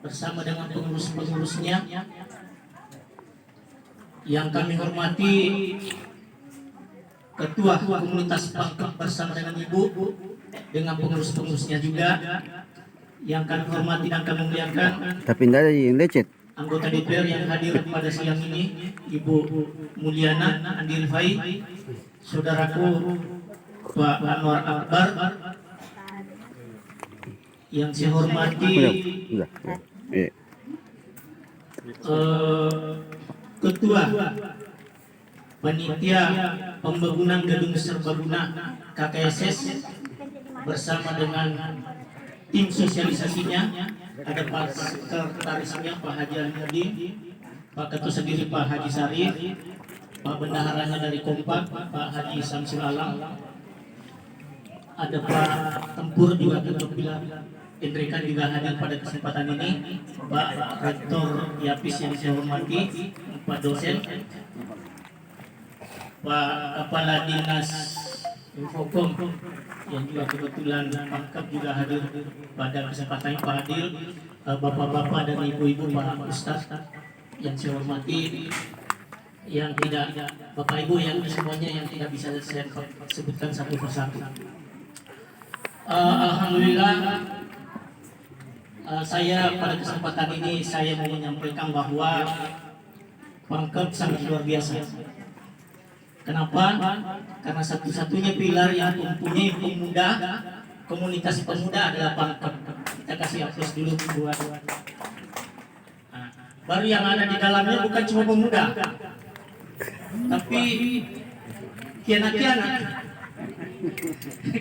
bersama dengan pengurus-pengurusnya yang kami hormati, Ketua Komunitas Pangkep bersama dengan Ibu, dengan pengurus-pengurusnya juga yang kami hormati dan kami muliakan. Tapi tidak ada yang lecet. Anggota DPR yang hadir pada siang ini, Ibu Mulyana Andi Rifai, saudaraku Pak Anwar Akbar, yang saya hormati Ketua Panitia Pembangunan Gedung Serbaguna KKSS bersama dengan tim sosialisasinya, ada Pak Sekretarisnya Pak Haji Almudin, Pak Ketua sendiri Pak Haji Sarif, Pak Bendaharanya dari Kompak Pak Haji Samsul Alam, ada Pak Tempur juga Ketua Pilar Indrikan juga hadir pada kesempatan ini, Pak Rektor Yapis yang saya hormati, Pak dosen, Pak Kepala Dinas Infokom yang juga kebetulan Pangkep juga hadir pada kesempatan Pak Adil, Bapak-bapak dan Ibu-ibu Pak Ustaz yang saya hormati, yang tidak Bapak Ibu yang semuanya yang tidak bisa saya sebutkan satu persatu. Alhamdulillah, saya pada kesempatan ini saya mau menyampaikan bahwa Pangkep sangat luar biasa. Kenapa? Karena satu-satunya pilar yang mempunyai pemuda, komunitas pemuda adalah Pangkep. Kita kasih aplaus dulu buat. Baru yang ada di dalamnya bukan cuma pemuda, tapi kianak-kianak.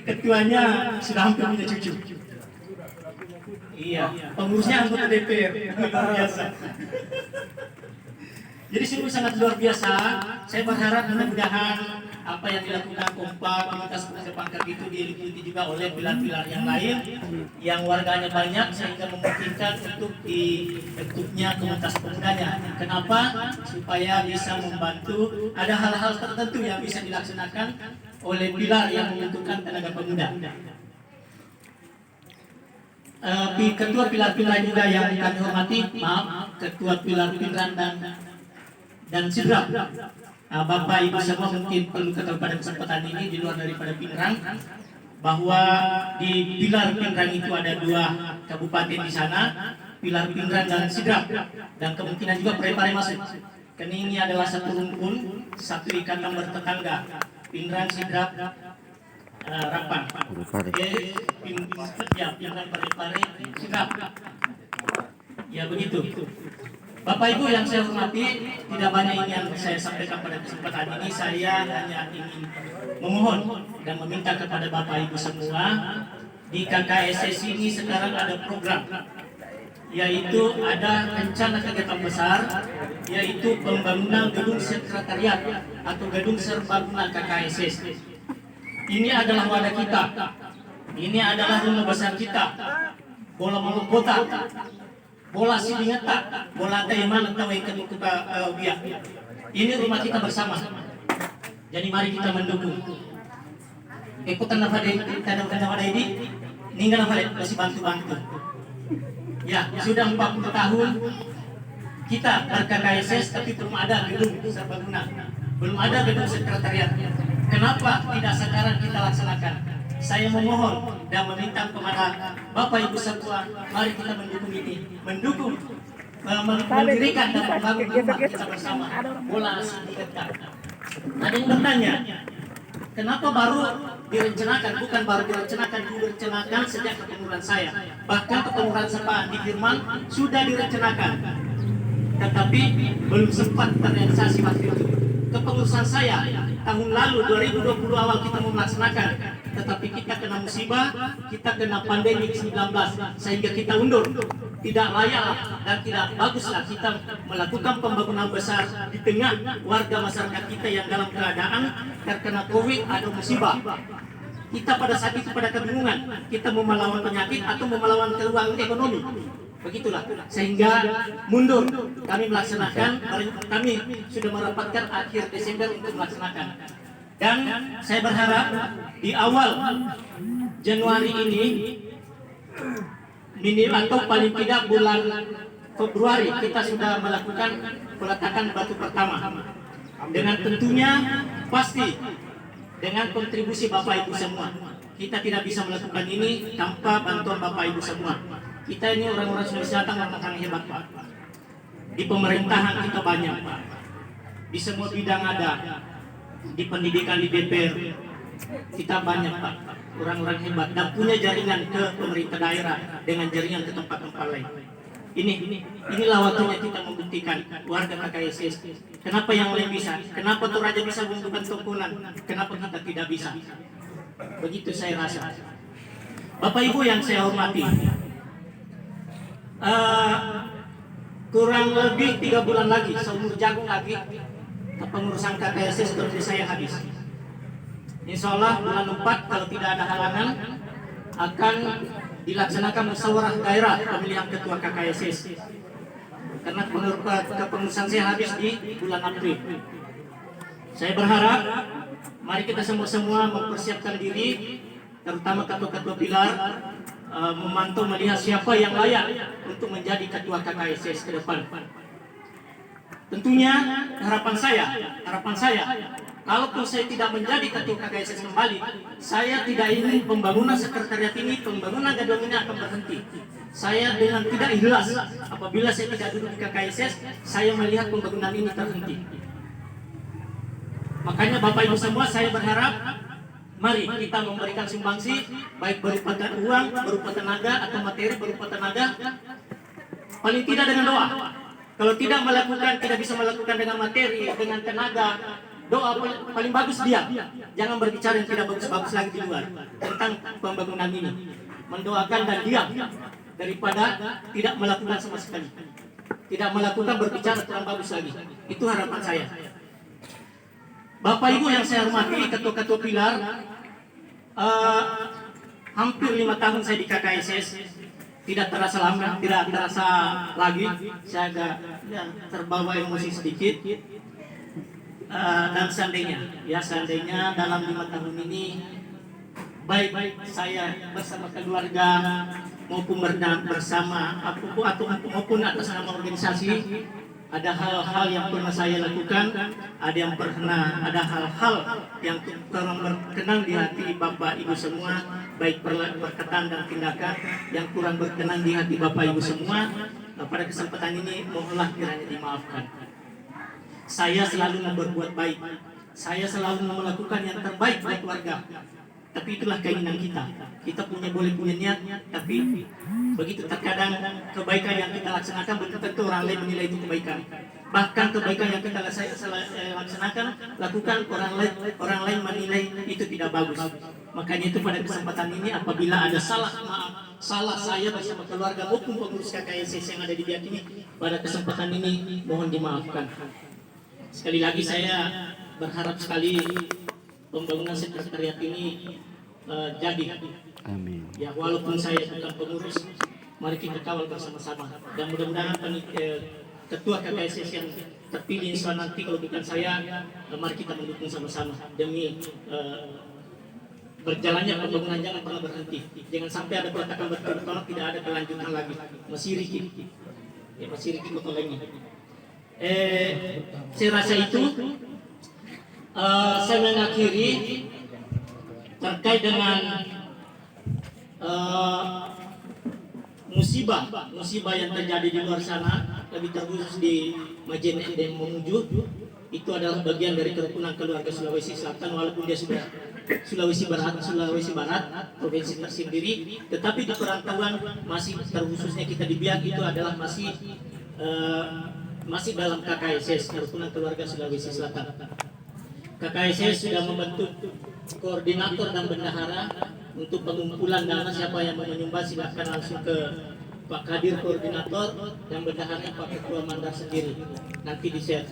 Ketuanya sudah hampir punya cucu. Iya, pengurusnya anggota DPR, luar biasa. Jadi sungguh sangat luar biasa. Saya berharap mudah-mudahan apa yang dilakukan Kompak, komunitas pemuda Pangkep itu diikuti juga oleh pilar-pilar yang lain yang warganya banyak sehingga memungkinkan untuk dibentuknya komunitas pemudanya. Kenapa? Supaya bisa membantu, ada hal-hal tertentu yang bisa dilaksanakan oleh pilar yang membentukkan tenaga pemuda. Ketua pilar-pilar juga yang kami hormati, Ketua Pilar Pinrang dan Sidrap. Bapak Ibu semua mungkin perlu ketahui pada kesempatan ini di luar daripada Pinrang bahwa di Pilar Pinrang itu ada 2 kabupaten di sana, Pilar Pinrang dan Sidrap, dan kemungkinan juga Parepare masuk. Karena ini adalah satu rumpun, satu ikatan bertetangga, Pinrang, Sidrap, Rapang. Pinrang, Parepare, Sidrap. Ya begitu. Bapak Ibu yang saya hormati, tidak banyak yang saya sampaikan pada kesempatan ini. Saya hanya ingin memohon dan meminta kepada Bapak Ibu semua, di KKSS ini sekarang ada program, yaitu ada rencana kegiatan besar, yaitu pembangunan gedung sekretariat atau gedung serbaguna KKSS. Ini adalah wadah kita, ini adalah rumah besar kita, bola malu kota, bola Sidingeta, bola Taiman atau ikan biak. Ini rumah kita bersama. Jadi mari kita mendukung. Ikutan apa ini? Ninggal apa masih bantu-bantu. Ya, sudah 40 tahun kita KKSS tapi belum ada gedung serbaguna, belum ada gedung sekretariat. Kenapa tidak sekarang kita laksanakan? Saya memohon dan meminta kepada Bapak Ibu semua, mari kita mendukung ini, mendirikan dan membangun rumah kita bersama, bola Sidingeta. Ada yang bertanya, kenapa baru direncanakan? Bukan baru direncanakan sejak kepengurusan saya. Bahkan kepengurusan Pak Andi Firman sudah direncanakan, tetapi belum sempat terrealisasi waktu itu. Kepengurusan saya tahun lalu 2020 awal kita mau melaksanakan, tetapi kita kena musibah, kita kena pandemi 19 sehingga kita undur. Tidak layak dan tidak baguslah kita melakukan pembangunan besar di tengah warga masyarakat kita yang dalam keadaan terkena COVID atau musibah. Kita pada saat itu pada kebingungan, kita mau melawan penyakit atau mau melawan keuangan ekonomi. Begitulah, sehingga mundur. Kami melaksanakan, kami sudah merapatkan akhir Desember untuk melaksanakan. Dan saya berharap di awal Januari ini atau paling tidak bulan Februari kita sudah melakukan peletakan batu pertama. Dengan tentunya pasti dengan kontribusi Bapak Ibu semua. Kita tidak bisa melakukan ini tanpa bantuan Bapak Ibu semua. Kita ini orang-orang Sulawesi Selatan orang hebat, Pak. Di pemerintahan kita banyak, Pak. Di semua bidang ada. Di pendidikan, di DPR kita banyak, Pak. Orang-orang hebat dan punya jaringan ke pemerintah daerah dengan jaringan ke tempat-tempat lain. Inilah waktunya kita membuktikan warga KKSS. Kenapa yang lain bisa? Kenapa Toraja bisa membuka tokonan? Kenapa kita tidak bisa? Begitu saya rasa. Bapak Ibu yang saya hormati, kurang lebih 3 bulan lagi, seumur jagung lagi, kepengurusan KKSS seperti saya habis. Insya Allah bulan 4 kalau tidak ada halangan akan dilaksanakan musyawarah daerah pemilihan ketua KKSS. Karena kepengurusan saya habis di bulan April. Saya berharap mari kita semua mempersiapkan diri, terutama ketua-ketua pilar, memantau melihat siapa yang layak untuk menjadi ketua KKSS ke depan. Tentunya harapan saya, kalaupun saya tidak menjadi ketua KKSS kembali, saya tidak ingin pembangunan sekretariat ini, pembangunan gedung ini akan berhenti. Saya dengan tidak ikhlas apabila saya tidak duduk di KKSS, saya melihat pembangunan ini terhenti. Makanya Bapak Ibu semua, saya berharap mari kita memberikan sumbangsi, baik berupa uang, berupa tenaga atau materi berupa tenaga, paling tidak dengan doa. Kalau tidak bisa melakukan dengan materi, dengan tenaga, doa paling bagus diam. Jangan berbicara yang tidak bagus-bagus lagi di luar tentang pembangunan ini. Mendoakan dan diam daripada tidak melakukan sama sekali. Tidak melakukan berbicara kurang bagus lagi. Itu harapan saya. Bapak Ibu yang saya hormati, ketua-ketua pilar, hampir 5 tahun saya di KKSS. Tidak terasa lama, tidak terasa lagi. Saya agak terbawa emosi sedikit. Dan seandainya dalam 5 tahun ini, baik saya bersama keluarga maupun bersama maupun atas nama organisasi, ada hal-hal yang pernah saya lakukan, ada hal-hal yang kurang berkenan di hati Bapak Ibu semua, baik perkataan dan tindakan yang kurang berkenan di hati Bapak Ibu semua. Pada kesempatan ini mohonlah kiranya dimaafkan. Saya selalu berbuat baik, saya selalu melakukan yang terbaik buat warga. Tapi itulah keinginan kita. Kita boleh punya niat, tapi begitu terkadang kebaikan yang kita laksanakan belum tentu orang lain menilai itu kebaikan. Bahkan kebaikan yang kita laksanakan, lakukan orang lain menilai itu tidak bagus. Makanya itu pada kesempatan ini apabila ada salah saya bersama keluarga maupun pengurus KKSS yang ada di pihak ini, pada kesempatan ini mohon dimaafkan. Sekali lagi saya berharap sekali pembangunan sekretariat ini jadi. Amin. Ya, walaupun saya bukan pengurus, mari kita kawal bersama-sama. Dan mudah-mudahan ketua KKSS yang terpilih nanti kalau bukan saya, mari kita mendukung sama-sama demi berjalannya pembangunan. Jangan pernah berhenti. Jangan sampai ada peletakan batu bertolak, tidak ada kelanjutan lagi. Masih Riki potolengnya. Saya rasa itu. Saya mengakhiri terkait dengan musibah yang terjadi di luar sana, lebih terkhusus di Majene dan Mamuju. Itu adalah bagian dari kerukunan keluarga Sulawesi Selatan, walaupun dia sudah Sulawesi Barat, provinsi tersendiri, tetapi di perantauan masih terkhususnya kita di Biak itu adalah masih dalam KKSS, kerukunan keluarga Sulawesi Selatan. KKSS sudah membentuk koordinator dan bendahara untuk pengumpulan dana. Siapa yang mau menyumbang silakan langsung ke Pak Kadir koordinator, dan bendaharanya Pak Ketua Mandar sendiri. Nanti di-share.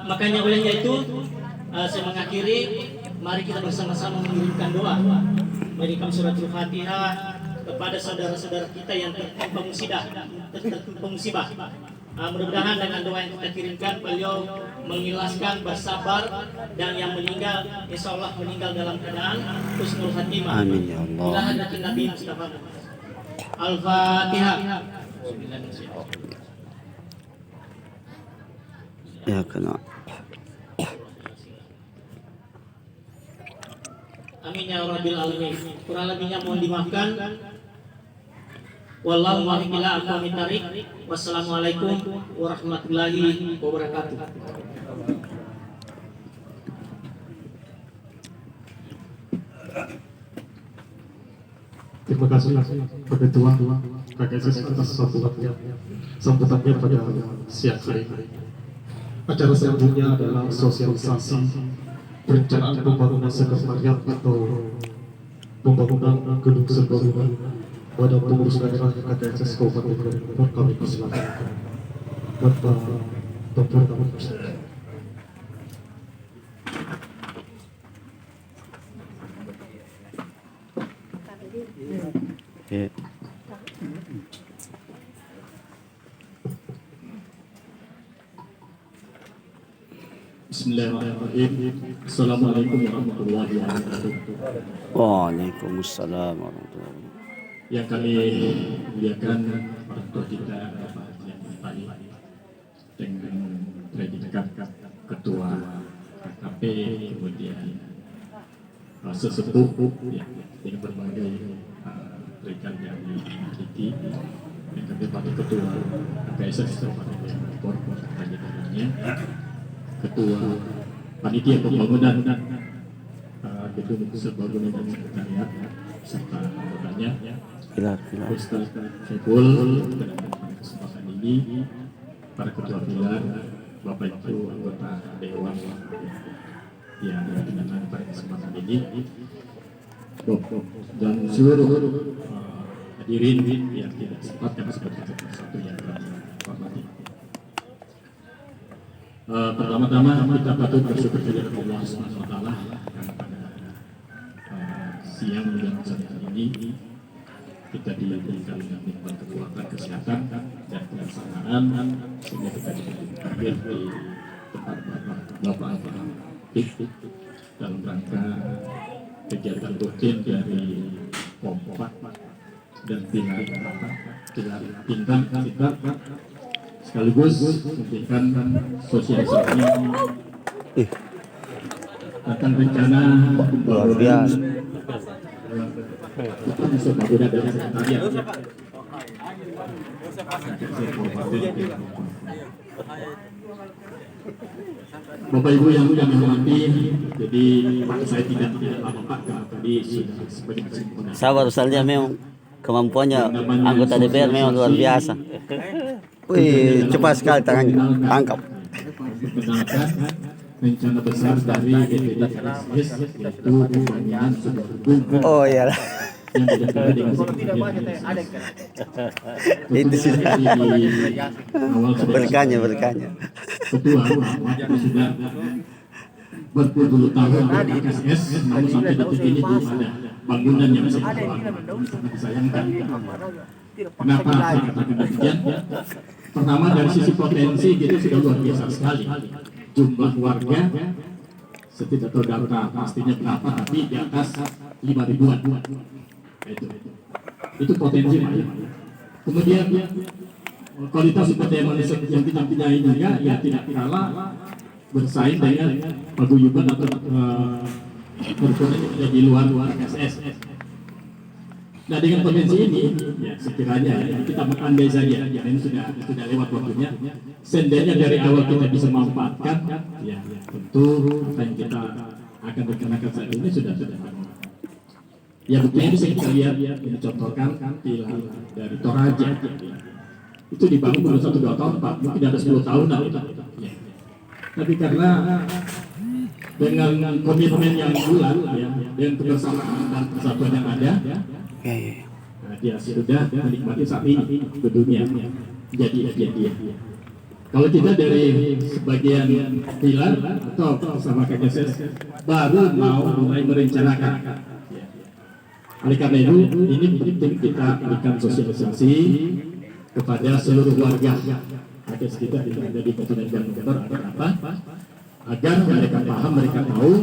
Makanya olehnya itu saya mengakhiri, mari kita bersama-sama mengirimkan doa, memberikan suratul Fatihah kepada saudara-saudara kita yang tertimpa musibah. Mudah-mudahan dengan doa yang kita kirimkan beliau mengikhlaskan, bersabar, dan yang meninggal insya Allah meninggal dalam keadaan husnul khatimah. Amin ya Allah. Ila hadratin Nabi Mustafa. Al-Fatihah. Ya kena. Amin ya rabbil alamin. Kurang lebihnya mohon dimaafkan. Wallahu muwaffiq ila aqwamit thariq. Wassalamualaikum warahmatullahi wabarakatuh. Terima kasih Ketua KKSS atas sambutannya pada siang hari ini. Acara selanjutnya adalah sosialisasi perencanaan pembangunan sekretariat atau pembangunan gedung serbaguna Badan Pengurus Daerah KKSS Kabupaten Bogor. Kami persilakan Bapak Dr. Kamu persilakan. Ya. Bismillahirrahmanirrahim. Assalamualaikum warahmatullahi wabarakatuh. Waalaikumsalam warahmatullahi wabarakatuh. Yang kami muliakan orang tua kita Bapak yang tadi dengan predikat ketua KKP, kemudian sesepuh ya, dengan berbagai predikat yang dimiliki, yang kami pada ketua KKSS Kabupaten Bogor, ketua panitia pembangunan gedung serbaguna dan sekretariat serta anggotanya Ustaz Saiful, dan pada kesempatan ini para ketua pilar, Bapak Ibu anggota Dewan yang datang pada kesempatan ini, dan seluruh hadirin yang tidak sempat kami sebutkan satu yang kami hormati. Pertama-tama kita patut bersyukur kepada Allah Subhanahu wa taala karena pada siang dan sore hari ini kita diberikan nikmat kekuatan, kesehatan dan pelaksanaan sehingga kita hadir di tempat Bapak dalam rangka kegiatan rutin dari Kompak dan pilar bintang kita sekaligus memberikan sosialisasi tentang rencana Luar biasa. serbaguna dan sekretariat. Bapak Ibu yang kami hormati, jadi saya tidak lama Pak tadi sudah sebagai kesimpulan. Sabar saja, memang kemampuannya anggota DPR memang luar biasa. Wih, cepat sekali tangannya, tangkap. Perkenalkan rencana besar dari DPD KKSS yaitu pembangunan sebuah gedung Oh iyalah. yang didekati dengan Itu sudah awal berkanya. ketua itu sudah berpuluh tahun di KKSS, namun sampai detik ini belum ada bangunan yang bisa dibangun. Sangat disayangkan. Kenapa saya katakan demikian? Pertama dari sisi potensi kita sudah luar biasa sekali. Jumlah warga saya tidak tahu data pastinya berapa, tapi di atas 5.000-an. Itu potensi Pak. Kemudian kualitas seperti yang kita punyai juga ya tidak kalah bersaing dengan paguyuban atau perkumpulan yang ada di luar KKSS. Nah dengan potensi ini ya sekiranya ya, kita mengandai saja ya, ini sudah lewat waktunya. Seandainya dari awal kita bisa memanfaatkan ya tentu apa yang kita akan rencanakan saat ini sudah. Ya buktinya bisa kita lihat ini contohkan pilar dari Toraja itu dibangun baru 1-2 tahun Pak, mungkin ada 10 tahun ya. Tapi karena dengan komitmen yang bulat ya, dengan kebersamaan dan persatuan yang ada nah, dia sudah menikmati saat ini gedungnya jadi. Kalau kita dari sebagian pilar atau sama KKSS baru mau mulai merencanakan. Oleh karena itu, ini penting kita berikan sosialisasi kepada seluruh warga KTS kita tidak ada di ketentuan motor agar apa? Agar mereka paham, mereka tahu,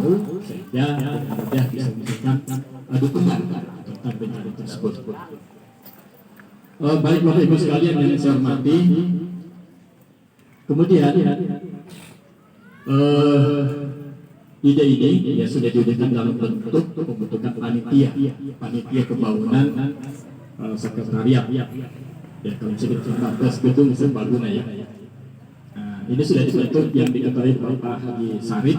sehingga dengan mudah bisa memberikan dukungan tentang bencana tersebut. Baik Bapak Ibu sekalian yang saya hormati, kemudian ide ini ya sudah diwujudkan dalam bentuk pembentukan panitia pembangunan sekretariat. Ya kalau disebut 14 gedung serbaguna ya. Nah, ini sudah dibentuk yang diketahui Bapak Haji Sarip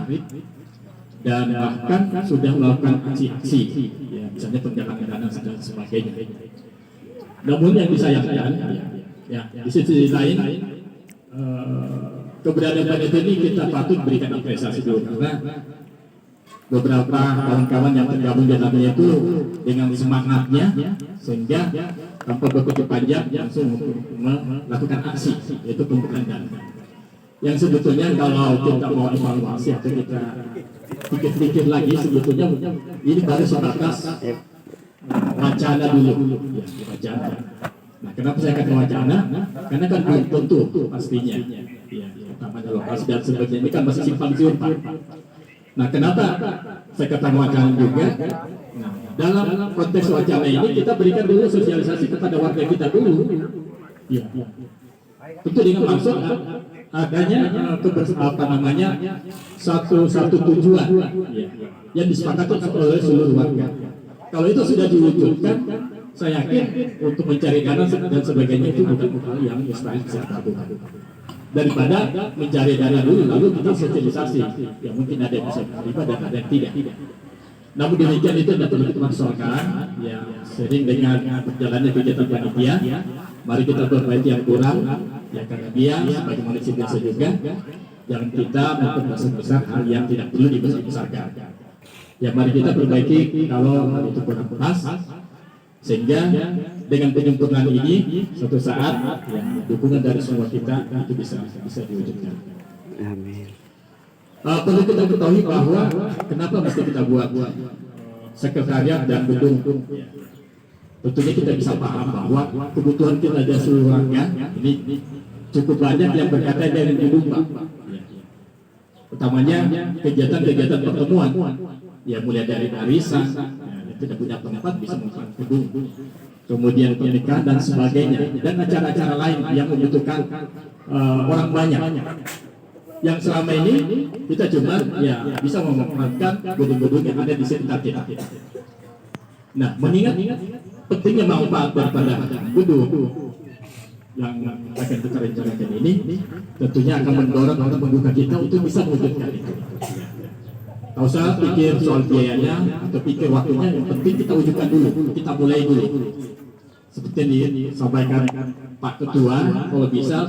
dan bahkan sudah melakukan aksi-aksi, ya misalnya penjagaan dana dan sebagainya. Namun yang disayangkan, ya di sisi lain keberadaan panitia ini kita patut berikan apresiasi dulu karena beberapa kawan-kawan yang tergabung di dalamnya itu dengan semangatnya sehingga tanpa berkutik panjang langsung melakukan aksi, yaitu pembukaan dana. Yang sebetulnya kalau kita mau evaluasi atau kita pikir-pikir lagi, sebetulnya ini baru sebatas wacana dulu, ya wacana. Nah, kenapa saya kata wacana? Karena kan belum tentu pastinya, ya utamanya lokasi dan sebagainya ini kan masih simpang siur Pak. Nah, kenapa saya kata wacana juga? Nah, dalam konteks wacana ini kita berikan dulu sosialisasi kepada warga kita dulu. Ya. Tentu dengan maksud adanya satu tujuan ya, yang disepakati oleh seluruh warga. Kalau itu sudah diwujudkan, saya yakin untuk mencari dana dan sebagainya itu bukan hal yang mustahil bisa dilakukan. Daripada mencari dana dulu lalu kita sosialisasi, ya mungkin ada yang bisa terlibat dan ada yang tidak. Namun demikian itu tidak perlu kita persoalkan, ya sering dengan berjalannya kegiatan panitia, mari kita perbaiki yang kurang, ya karena dia sebagai manusia biasa juga, jangan kita membesar hal yang tidak perlu dibesar-besarkan. Ya mari kita perbaiki kalau hal itu kurang pas, sehingga dengan penyempurnaan ini suatu saat ya, dukungan dari semua kita itu bisa diwujudkan. Amin. Perlu kita ketahui bahwa kenapa mesti kita buat sekretariat dan gedung. Tentunya kita bisa paham bahwa kebutuhan kita dari seluruh warga ini cukup banyak yang berkaitan dengan gedung Pak. Utamanya kegiatan-kegiatan pertemuan, ya mulai dari arisan, ya, tidak punya tempat bisa membuat gedung, kemudian pernikahan dan sebagainya, dan acara-acara lain yang membutuhkan orang banyak. Yang selama ini kita cuma ya bisa memanfaatkan gedung-gedung yang ada di sekitar kita. Nah, mengingat pentingnya manfaat daripada gedung yang akan kita rencanakan ini, tentunya akan mendorong orang membuka kita untuk bisa mewujudkan itu. Tak usah pikir soal biayanya atau pikir waktunya, yang penting kita wujudkan dulu, kita mulai dulu. Seperti yang disampaikan Pak Ketua, kalau bisa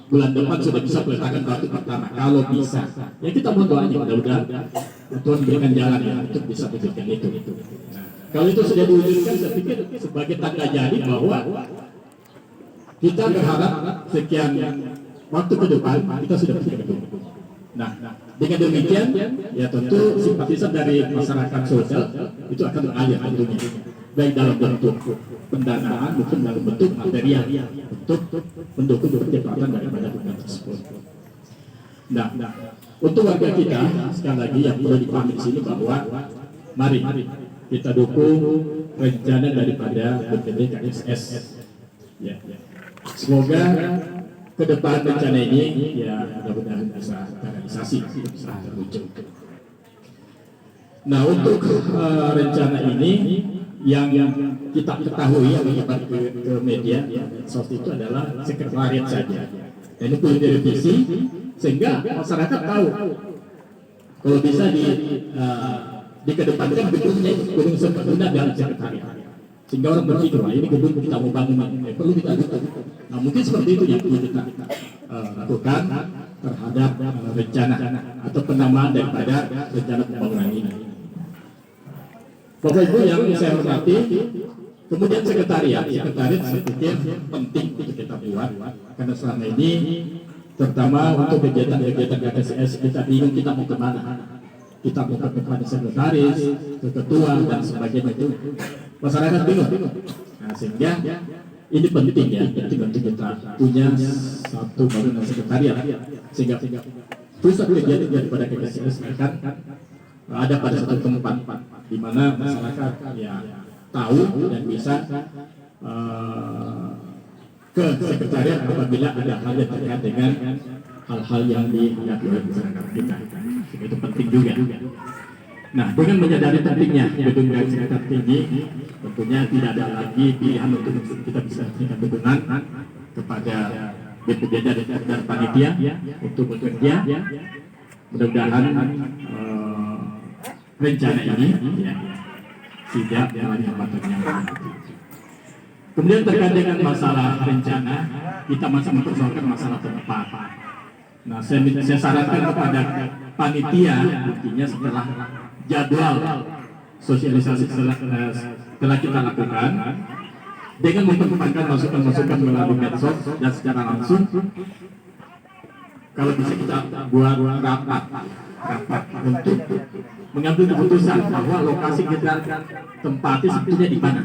bulan depan sudah bisa peletakan batu pertama kalau bisa. Ya kita mohon doanya mudah-mudahan Tuhan berikan jalan ya untuk bisa wujudkan itu. Nah, kalau itu sudah diwujudkan, saya pikir sebagai tanda jadi bahwa kita berharap sekian waktu ke depan kita sudah bisa gedung. Nah, dengan demikian ya tentu simpatisan dari masyarakat sosial itu akan mengalir tentunya, baik dalam bentuk pendanaan maupun dalam bentuk material untuk mendukung percepatan daripada program tersebut. Nah, untuk warga kita sekali lagi yang perlu dipahami di sini bahwa mari kita dukung rencana daripada BPD KSS. Ya. Semoga ke depan rencana ini ya mudah-mudahan bisa terrealisasi, bisa terwujud. Nah, untuk rencana ini yang kita ketahui yang menyebar ke media ya, sos itu adalah sekretariat saja. Dan ini perlu direvisi sehingga masyarakat tahu kalau bisa dikedepankan gedungnya gedung serbaguna dan sekretariat. Sehingga orang berpikir, wah ini gedung kita mau bangun, perlu kita lakukan. Nah, mungkin seperti itu yang perlu kita lakukan terhadap rencana atau penamaan daripada rencana pembangunan ini. Bapak Ibu yang saya hormati, kemudian sekretariat saya pikir penting untuk kita buat karena selama ini terutama untuk kegiatan-kegiatan KTS kita bingung kita mau kemana. Kita mau kepada sekretaris, ke ketua dan sebagainya itu masyarakat bingung. Nah, sehingga ini penting ya, penting kita punya satu bangunan sekretariat sehingga pusat kegiatan daripada KKCS akan ada pada satu tempat di mana masyarakat ya tahu dan bisa ke sekretariat apabila ada hal yang terkait dengan hal-hal yang dihadapi oleh masyarakat kita. Itu penting juga. Nah, dengan menyadari pentingnya gedung tingkat tinggi, tentunya tidak ada lagi pilihan untuk kita bisa memberikan dukungan kepada BPJJ dan panitia untuk bekerja. Mudah-mudahan rencana ini tidak mengalami hambatan yang kemudian terkait dengan masalah rencana, kita masih mempersoalkan masalah tempat. Nah, saya sarankan kepada panitia, artinya setelah jadwal sosialisasi telah kita lakukan, dengan mempertimbangkan masukan-masukan melalui medsos dan secara langsung, kalau bisa kita buat rapat untuk mengambil keputusan bahwa lokasi kita tempati sebetulnya di mana.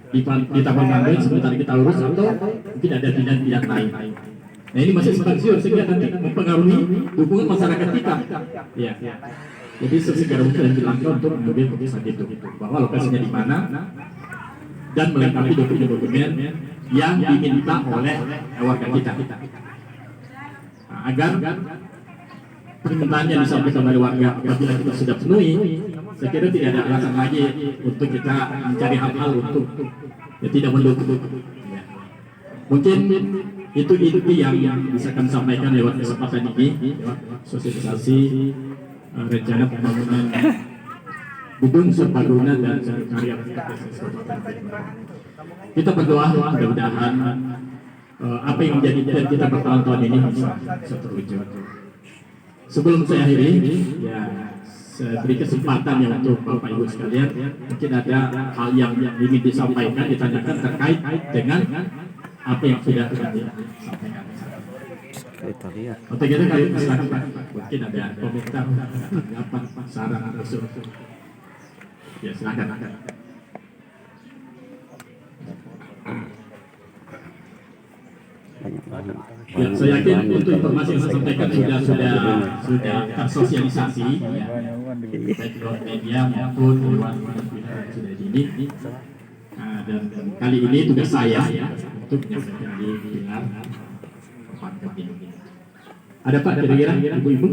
Di Taman Mangga sebentar kita urus atau mungkin ada pilihan-pilihan lain. Nah, ini masih simpang-siur sehingga nanti mempengaruhi dukungan masyarakat kita. Ya. Jadi sesegera mungkin dilangkah untuk mengambil keputusan itu bahwa lokasinya di mana dan melengkapi dokumen-dokumen yang diminta oleh warga kita. Nah, agar permintaan yang disampaikan oleh warga apabila kita sudah penuhi, saya kira tidak ada alasan lagi untuk kita mencari hal-hal untuk tidak mendukung. Ya. Mungkin itu yang bisa kami sampaikan lewat kesempatan ini, sosialisasi rencana pembangunan gedung serbaguna dan sekretariat KKCS Kabupaten Bima. Kita berdoa mudah-mudahan apa yang menjadi impian kita bertahun-tahun ini bisa terwujud. Sebelum saya akhiri, ya saya beri kesempatan ya untuk Bapak Ibu sekalian, mungkin ada hal yang ingin disampaikan, ditanyakan terkait dengan apa yang sudah kami sampaikan. Untuk kita kali silakan, mungkin ada komentar, tanggapan, saran atau usul. Ya silakan. Ya, saya yakin untuk informasi yang saya sampaikan sudah tersosialisasi, ya, baik lewat media maupun lewat sudah ini. Nah, dan kali ini tugas saya ya untuk menyampaikan di pilar tempat kami. Ada Pak kira-kira ibu-ibu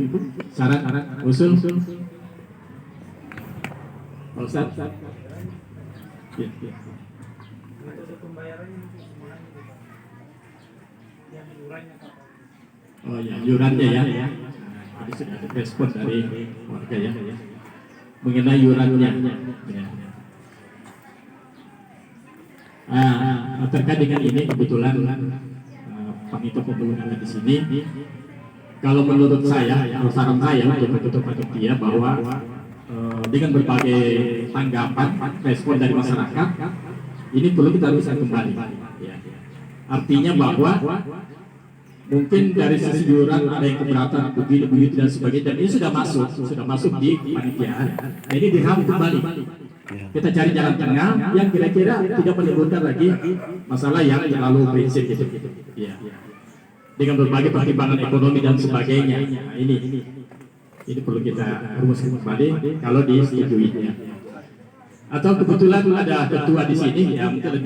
saran usul? Ustaz? Ya. Oh ya, iurannya ya. Tadi sudah ada respon dari warga ya. Mengenai iurannya. Terkait dengan ini kebetulan panitia pembangunan di sini. Kalau menurut saya, saran saya untuk ketua panitia bahwa dengan berbagai tanggapan, respon dari masyarakat, ini perlu kita luruskan kembali. Artinya bahwa mungkin dari sisi iuran ada yang keberatan begitu dan sebagainya, dan ini sudah masuk di panitia. Nah, ini dirangkum kembali. Kita cari jalan tengah yang kira-kira tidak menimbulkan lagi masalah yang terlalu prinsip gitu. Ya. Dengan berbagai pertimbangan ekonomi dan sebagainya. Nah, ini perlu kita rumuskan kembali kalau disetujuinya. Atau kebetulan ada ketua di sini yang mungkin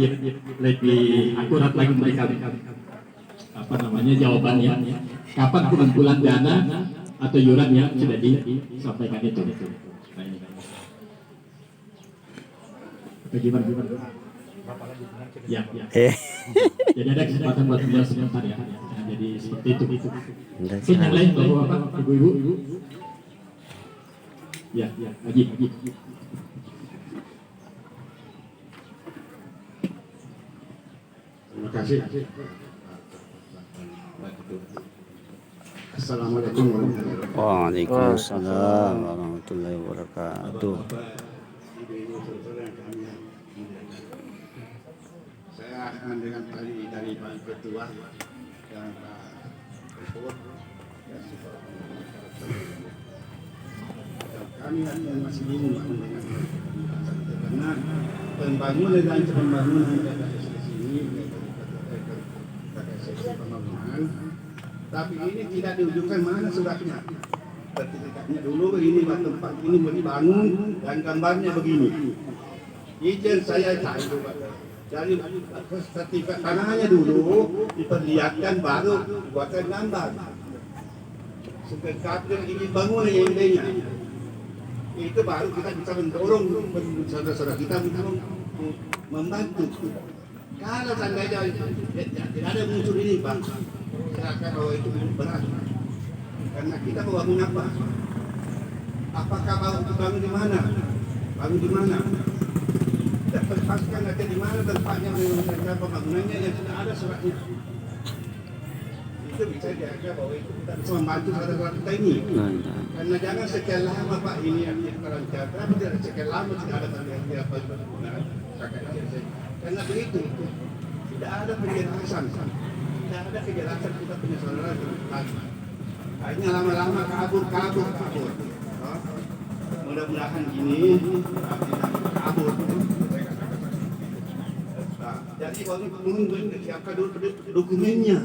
lebih akurat lagi memberikan jawabannya. Kapan pengumpulan dana atau iuran yang sudah disampaikan itu. Nah, ini. Gimana? Ya. Jadi ada kesempatan buat beliau sebentar ya. Jadi seperti itu. Mungkin yang lain Bapak, Ibu-ibu. Ya, Haji. Terima kasih. Assalamualaikum warahmatullahi wabarakatuh. Waalaikumsalam warahmatullahi wabarakatuh. Saya mendengar tadi dari Pak Ketua dan Pak Keput dan kami masih bingung karena pembangunan dan pembangunan di sini eksekusi pembangunan, tapi ini tidak diunjukkan mana suratnya. Sertifikatnya dulu ini tempat ini mau dibangun dan gambarnya begini. Izin saya cari Pak. Dari sertifikat tanahnya dulu diperlihatkan baru buatkan gambar. Sekadar ini bangun IMB-nya. Itu baru kita bisa mendorong saudara-saudara kita untuk membantu. Kalau seandainya tidak ada muncul ini Pak, saya akan bahwa itu berat. Karena kita mau bangun apa? Apakah bangun di mana? Bangun di mana? Tidak terpastikan nanti di mana tempatnya menyelesaikan pembangunannya yang sudah ada suratnya. Itu bisa dianggap bahwa itu kita bisa membantu saudara-saudara kita ini. Karena jangan sekian lama Pak ini yang terancam, tapi tidak sekian lama tidak ada tanda pembangunan. Karena begitu, tidak ada penjelasan, tidak ada kejelasan kita punya saudara lagi. Hanya lama-lama kabur. Mudah-mudahan ini tidak kabur. Jadi menunggu siapkan dulu dokumennya.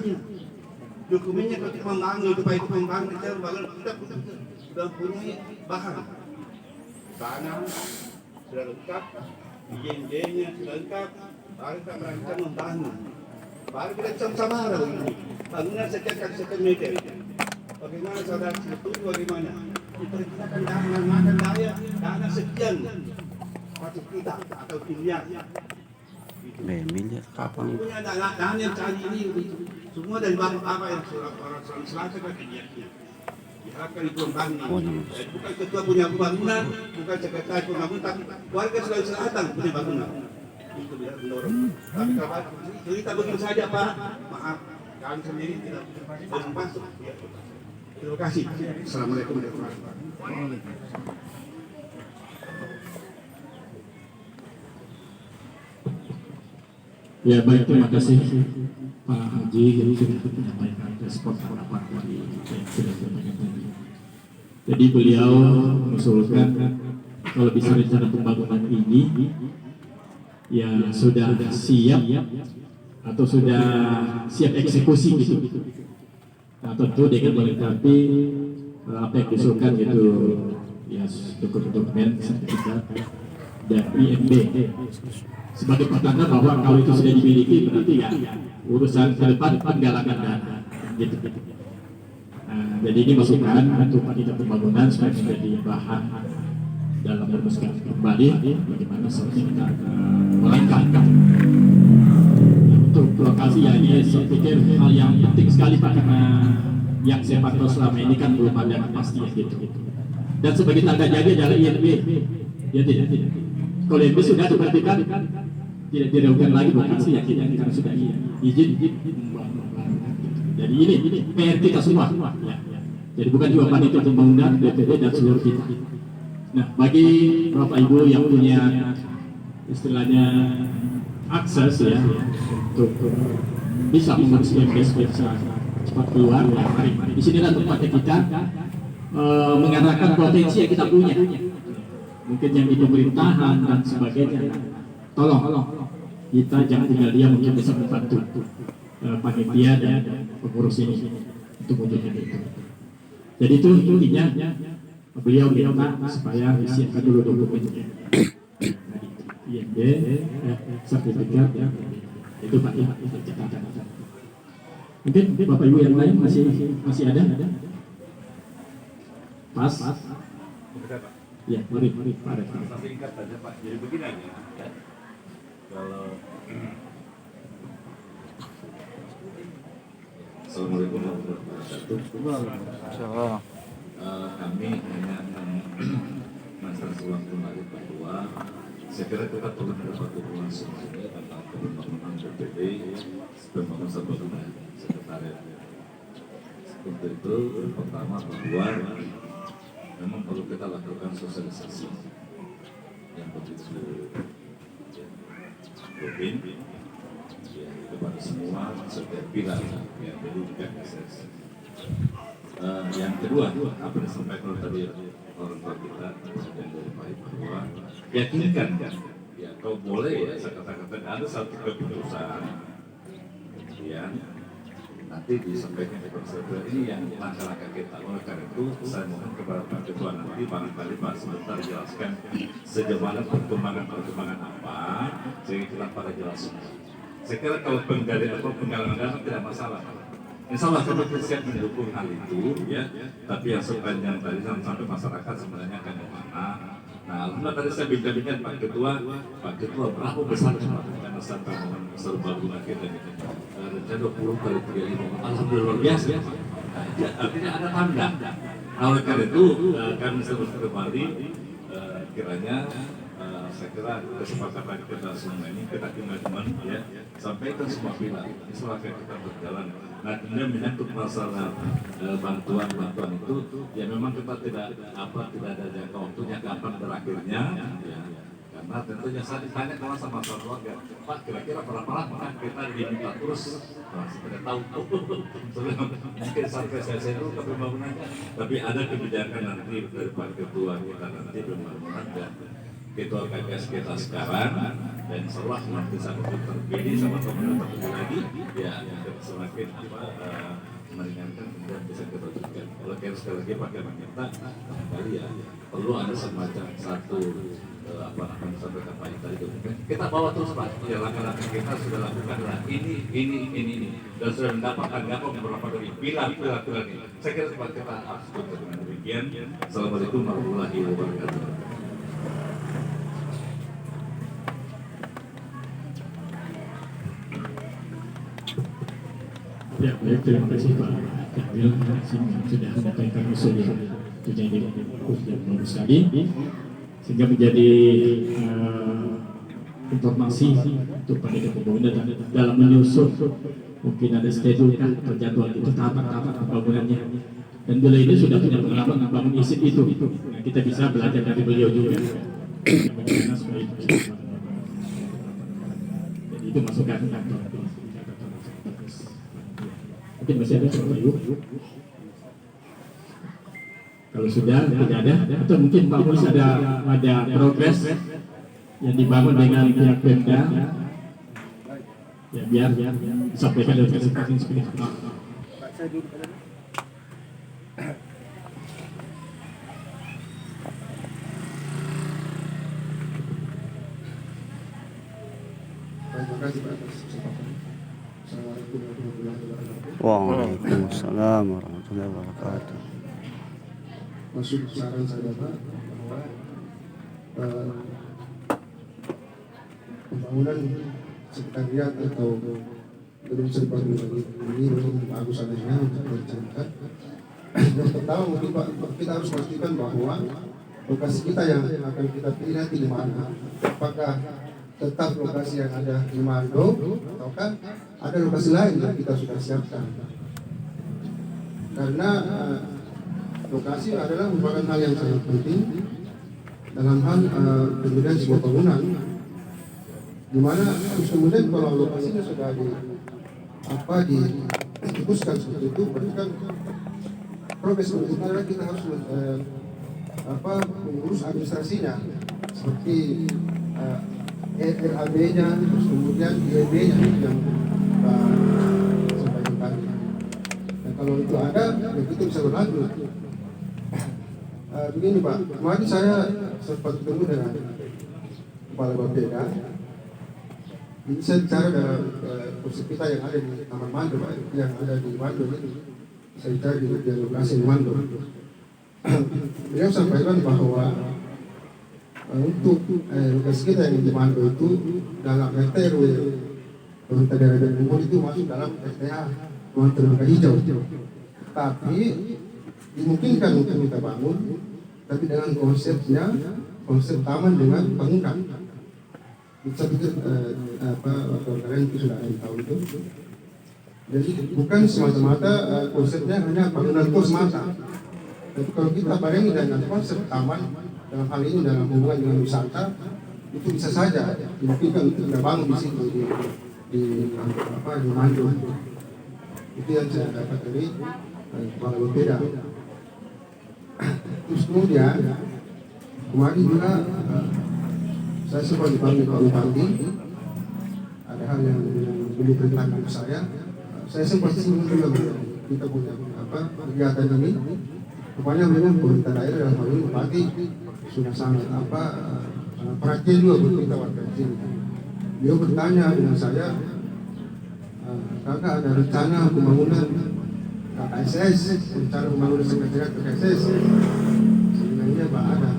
Dokumennya kalau kita membangun, supaya itu membangun kita sudah punya bahan. Tanah sudah lengkap, INJ-nya sudah lengkap, baru kita merancang membangun. Baru kita sama-sama ini. Bangunan sekian meter. Bagaimana saudara setuju bagaimana? Diperkirakan dana sekian patut kita atau miliar. Miliar kapan? Punya dana yang cari ini semua dari bapak yang orang selatan kan niatnya. Diharapkan itu membangun. Bukan ketua punya bangunan, bukan sekretaris pembangunan, tapi warga Sulawesi Selatan punya bangunan. Itu bisa mendorong. Tapi kalau cerita begitu saja Pak, maaf, kami sendiri tidak masuk. Terima kasih. Assalamualaikum warahmatullahi wabarakatuh. Ya baik, terima kasih Pak Haji yang sudah menyampaikan respon pendapat dari yang sudah disampaikan tadi. Jadi beliau mengusulkan kalau bisa rencana pembangunan ini ya sudah siap atau sudah siap eksekusi gitu. Nah tentu dengan melengkapi apa yang diusulkan itu ya dokumen sertifikat dan IMB sebagai pertanda bahwa kalau itu sudah dimiliki berarti ya urusan ke depan penggalangan dana gitu. Nah, jadi ini masukan untuk panitia pembangunan supaya menjadi bahan dalam merumuskan kembali bagaimana seharusnya kita melangkahkan untuk lokasi ya. Ini saya pikir hal yang penting sekali Pak, karena yang saya pantau selama ini kan belum ada kepastian gitu. Dan sebagai tanda jadi adalah INB ya tidak. Kalau INB sudah berarti kan tidak diragukan lagi lokasi ya kita karena sudah izin. Jadi ini PR kita semua ya. Jadi bukan cuma panitia pembangunan, DPD dan seluruh kita. Nah bagi Bapak Ibu yang punya istilahnya akses ya untuk bisa mengurus IMB bisa cepat keluar ya, mari. Di sinilah tempatnya kita mengarahkan potensi yang kita punya. Mungkin yang di pemerintahan dan sebagainya. Tolong kita jangan tinggal diam, mungkin bisa membantu panitia dan pengurus ini untuk wujudnya itu. Jadi itu intinya beliau minta supaya disiapkan dulu dokumennya. INB, sertifikat ya. Itu Pak ya, catatan. Mungkin Bapak Ibu yang lain masih ada? Pas. Ya, mari Pak Refli. Singkat saja Pak. Jadi begini aja. Kalau Assalamualaikum warahmatullahi wabarakatuh. Kami hanya masalah waktu dari Ketua. Saya kira kita perlu mendapat dukungan semuanya tentang pembangunan BPD, pembangunan sabotase sekretariat. Untuk itu, pertama bahwa memang perlu kita lakukan sosialisasi yang begitu rutin ya, kepada semua setiap pilar yang perlu juga akses. Yang kedua, apa yang disampaikan tadi orang tua kita yang dari Pak bahwa yakinkan ya kalau boleh ya saya katakan ada satu keputusan ya nanti disampaikan ke prosedur ini yang langkah-langkah kita. Oleh karena itu saya mohon kepada Pak Ketua nanti barangkali Pak sebentar jelaskan sejauh mana perkembangan apa sehingga kita pada jelas semua. Saya kira kalau penggalangan dana tidak masalah. Insya Allah kami siap mendukung hal itu ya. Tapi yang sepanjang tadi sampai masyarakat sebenarnya akan kemana. Nah, alhamdulillah tadi saya bincang-bincang Pak Ketua berapa besar karena satu serba bunga kita gitu. Rencana 20 kali 35, alhamdulillah luar biasa. Nah, artinya ada tanda. Nah, oleh karena itu kami terus kembali kiranya saya kira kesepakatan kita semua ini kita teman-teman ya sampaikan semua pihak. Insya kita berjalan. Nah, kemudian menyangkut masalah bantuan itu, ya memang kita tidak ada jangka waktunya kapan berakhirnya, ya. Karena tentunya saya ditanya kalau sama keluarga, Pak kira-kira berapa lama kita diminta terus, sudah tahu, mungkin sampai selesai dulu ke pembangunannya, tapi ada kebijakan nanti dari Pak Ketua kita nanti pembangunan dan Ketua KPS kita sekarang dan setelah nanti satu terpilih sama pemerintah terpilih lagi ya semakin meringankan dan bisa kita wujudkan. Kalau kita sekali lagi pakai kita kali ya perlu ada semacam satu sampaikan Pak tadi itu kita bawa terus Pak ya langkah-langkah kita sudah lakukan lah ini dan sudah mendapatkan beberapa dari pilar ini. Saya kira kita harus tutup dengan demikian. Assalamualaikum warahmatullahi wabarakatuh. Ya, baik, terima kasih Pak Kamil sudah menyampaikan usul yang bagus sekali sehingga menjadi informasi untuk pada pembangunan dalam menyusun mungkin ada schedule atau jadwal itu tahapan-tahapan pembangunannya dan beliau ini sudah punya pengalaman membangun ISIP itu. Nah, kita bisa belajar dari beliau juga bagaimana supaya itu bisa jadi itu masukan kantor. Mungkin masih ada Bapak Ibu. Kalau sudah tidak ada, atau mungkin Pak Mulis ada progres yang dibangun dengan pihak Pemda, ya biar disampaikan oleh presentasi seperti itu. Terima kasih Pak atas kesempatan. Assalamualaikum warahmatullahi wabarakatuh. Waalaikumsalam warahmatullahi wabarakatuh. Masuk saran saya Pak bahwa pembangunan sekretariat atau gedung serbaguna ini memang bagus adanya untuk direncanakan. Yang pertama mungkin Pak kita harus pastikan bahwa lokasi kita yang akan kita pilih nanti di mana. Apakah tetap lokasi yang ada di Mando ataukah ada lokasi lain yang kita sudah siapkan? Karena lokasi adalah merupakan hal yang sangat penting dalam hal pemilihan sebuah bangunan, di mana terus kemudian kalau lokasinya sudah diputuskan seperti itu, berarti kan progres berikutnya kita harus mengurus administrasinya seperti RAB-nya, terus kemudian IEB-nya yang sampaikan tadi. Dan kalau itu ada, ya kita bisa berlanjut. Begini Pak, kemarin saya sempat ketemu dengan Kepala Bapeda. Ini saya bicara dalam kursi kita yang ada di Taman Mando, Pak, yang ada di Mando ini. Saya bicara di lokasi Mando. Beliau sampaikan bahwa untuk lokasi kita yang di Mando itu dalam RT/RW pemerintah daerah dan umum itu masuk dalam RTA ruang terbuka hijau. Tapi dimungkinkan untuk kita bangun, tapi dengan konsepnya konsep taman dengan bangunan. Saya pikir kalian itu sudah tahu itu. Jadi bukan semata-mata konsepnya hanya bangunan kos semata. Tapi kalau kita barengi dengan konsep taman dalam hal ini dalam hubungan dengan wisata itu bisa saja dimungkinkan untuk kita bangun di situ di Mando. Itu yang saya dapat dari Kepala Bapeda. Terus kemudian kemarin juga saya sempat dipanggil Pak Bupati, ada hal yang beliau perintahkan ke saya saya sempat singgung juga kita punya kegiatan ini. Rupanya memang pemerintah daerah dalam hal ini Bupati sudah sangat perhatian juga buat kita warga di sini. Dia bertanya dengan saya, kakak ada rencana pembangunan KKSS, rencana pembangunan sekretariat KKSS? Sebenarnya Pak ada.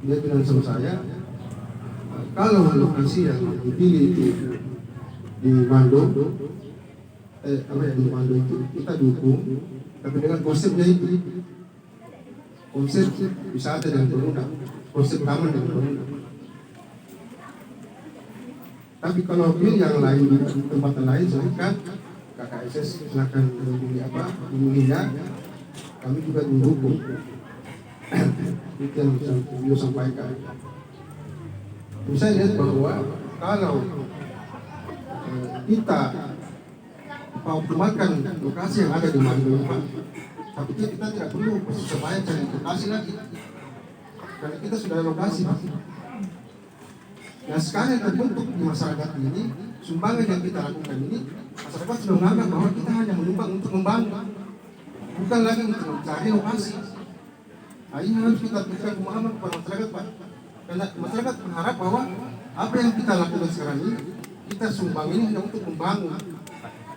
Dia bilang sama saya, kalau lokasi yang dipilih itu di Mando, di Mando itu kita dukung, tapi dengan konsepnya itu, konsep wisata dengan bangunan, konsep taman dengan bangunan. Tapi kalau pilih yang lain di tempat lain, silakan KKSS silakan hubunginya, kami juga mendukung. Itu yang beliau sampaikan. Bisa lihat bahwa kalau kita optimalkan lokasi yang ada di Mando, tapi kita tidak perlu supaya cari lokasi lagi, karena kita sudah ada lokasi. Nah sekarang yang terbentuk di masyarakat ini, sumbangan yang kita lakukan ini, masyarakat sudah menganggap bahwa kita hanya menyumbang untuk membangun, bukan lagi untuk mencari lokasi. Nah ini harus kita berikan pemahaman kepada masyarakat, Pak. Karena masyarakat berharap bahwa apa yang kita lakukan sekarang ini, kita sumbang ini hanya untuk membangun.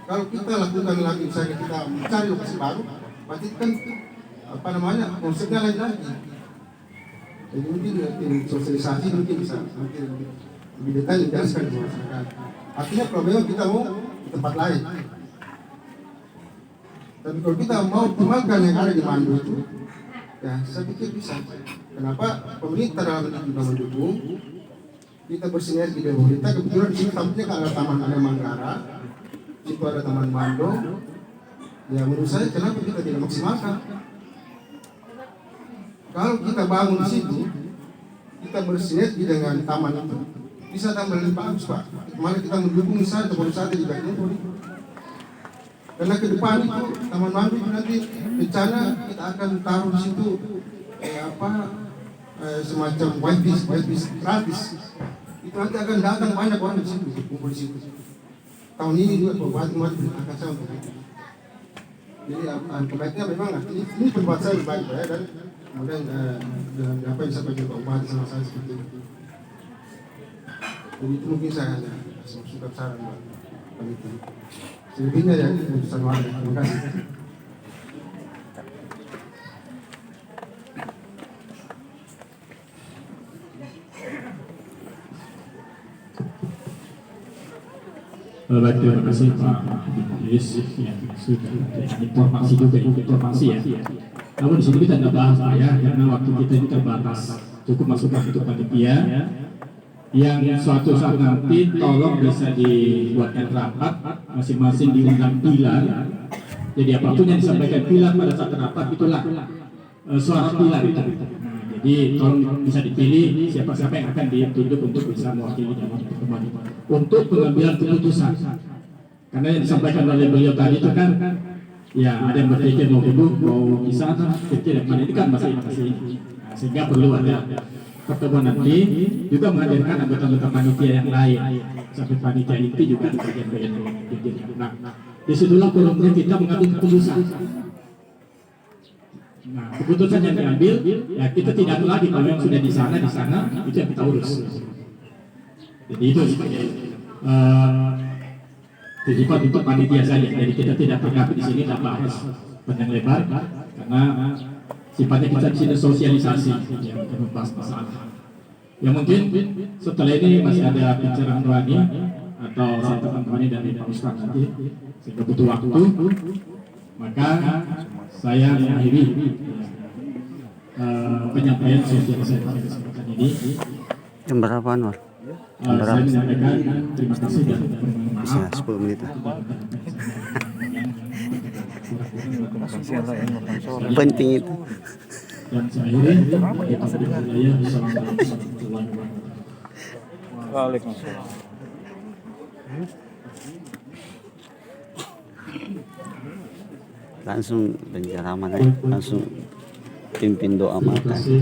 Kalau kita lakukan lagi, misalnya kita mencari lokasi baru, berarti kan konsepnya lain lagi. Jadi mungkin sosialisasi mungkin bisa lebih detail dijelaskan ke masyarakat. Artinya kalau memang kita mau di tempat lain, tapi kalau kita mau optimalkan yang ada di Mando itu, ya saya pikir bisa. Kenapa pemerintah dalam negeri juga mendukung, kita bersinergi dengan pemerintah. Kebetulan di sini tampaknya ada taman, ada Manggara, situ ada taman Mando. Ya menurut saya kenapa kita tidak maksimalkan? Kalau kita bangun di situ, kita bersinergi dengan taman itu, bisa tambah lebih bagus, Pak. Malah kita mendukung misalnya tempat wisata di Jakarta. Karena ke depan itu taman Mando itu nanti rencana kita akan taruh di situ semacam wifi gratis. Itu nanti akan datang banyak orang di situ, kumpul di situ. Tahun ini juga Bupati akan saya untuk itu. Jadi kebaiknya memang ini tempat saya baik ya, dan kemudian dengan apa yang disampaikan Pak Bupati sama saya seperti itu. Jadi itu mungkin saya hanya suka saran Pak Panitia. Selebihnya ya keputusan warga. Terima kasih. Baik, terima kasih Pak Idris yang sudah informasi ya. Namun di sini kita tidak bahas Pak ya, karena waktu kita ini terbatas. Cukup masukkan untuk panitia yang suatu saat nanti tolong bisa dibuatkan rapat masing-masing diundang pilar. Jadi apapun yang disampaikan pilar pada saat rapat itulah suara pilar itu. Jadi tolong bisa dipilih siapa-siapa yang akan ditunjuk untuk bisa mewakili dalam pertemuan itu untuk pengambilan keputusan. Karena yang disampaikan oleh beliau tadi itu kan, ya ada yang berpikir mau duduk, mau kisah, pikir yang mana ini kan masih sehingga perlu ada pertemuan nanti juga menghadirkan anggota-anggota panitia yang lain. Sampai panitia inti juga di bagian-bagian. Nah, disitulah forumnya kita mengambil keputusan. Nah, keputusan yang diambil, ya kita tidak lagi kalau yang sudah di sana itu yang kita urus. Jadi itu sebagai sifat untuk panitia saja. Jadi kita tidak tergabung di sini dan bahas panjang lebar, karena sifatnya kita di sini sosialisasi yang membahas masalah. Ya mungkin setelah ini masih ada pencerahan rohani atau santunan rohani dari Pak Ustaz nanti, sehingga butuh waktu. Maka saya mengakhiri penyampaian sosialisasi pada kesempatan ini. Jam berapa Anwar? Saya menyampaikan terima kasih dan Bisa 10 menit. Penting itu. Dan saya akhiri kita berdaya. Assalamualaikum warahmatullahi wabarakatuh. Waalaikumsalam. Langsung pencerahan langsung pimpin doa Terima makan. kasih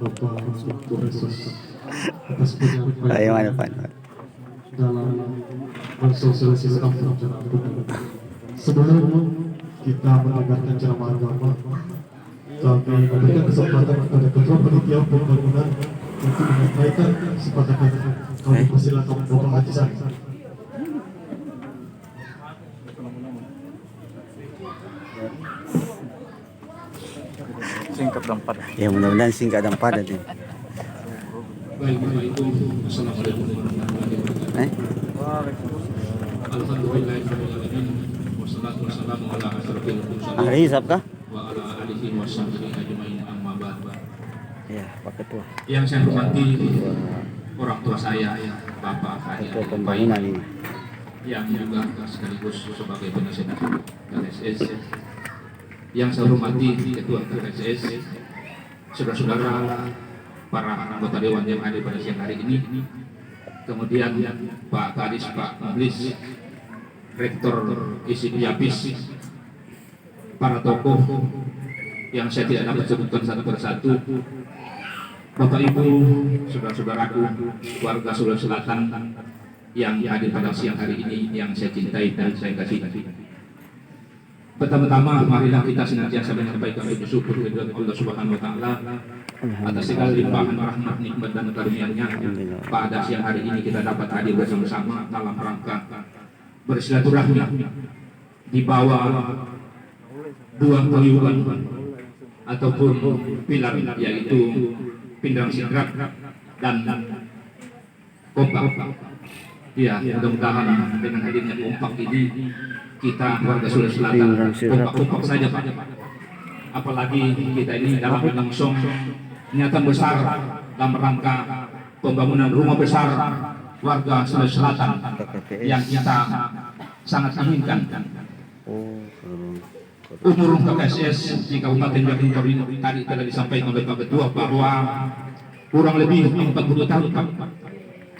Bapak Direktur Resos atas penyampaian Bagaimana Pak? dalam mensosialisasikan perencanaan hukum. Sebelum kita mendengarkan ceramah agama, kami memberikan kesempatan kepada Ketua Panitia Pembangunan untuk menyampaikan kesepakatan. Kami persilakan Bapak Haji Sani. Singkat dan padat. Ya mudah-mudahan singkat dan padat ya. Baik, Bapak Ibu, Assalamualaikum warahmatullahi wabarakatuh. Alhamdulillahirrahmanirrahim. Wassalatu wassalamu ala asyrafil mursalin Hari hisab kah? wa ala alihi wa sahbihi ajmain amma ba'd. Ya, Pak Ketua. Yang saya hormati orang tua saya, Bapak Haji Ketua Adi Pembangunan Pai, ini. yang juga sekaligus sebagai penasihat KSS. Yang saya hormati Ketua KSS, saudara-saudara para anggota dewan yang ada pada siang hari ini, kemudian Pak Kadis, Pak Mablis, Rektor ISIP Yapis, para tokoh yang saya tidak dapat sebutkan satu persatu, Bapak Ibu, saudara-saudaraku, warga Sulawesi Selatan yang hadir pada siang hari ini, yang saya cintai dan saya kasihi. Pertama-tama, marilah kita senantiasa menyampaikan bersyukur kepada Allah Subhanahu Wa Taala atas segala limpahan rahmat, nikmat dan karunia-Nya. Pada siang hari ini kita dapat hadir bersama-sama dalam rangka bersilaturahmi di bawah dua paguyuban ataupun pilar, yaitu Pindang Sidrap dan Kompak. Ya, mudah-mudahan dengan hadirnya Kompak ini kita warga Sulawesi Selatan kompak saja Pak. Apalagi kita ini dalam melangsung niatan besar dalam rangka pembangunan rumah besar warga Sulawesi Selatan yang kita sangat inginkan. Umur KKSS di Kabupaten Jawa ini tadi telah disampaikan oleh Pak Ketua bahwa kurang lebih 40 tahun Pak.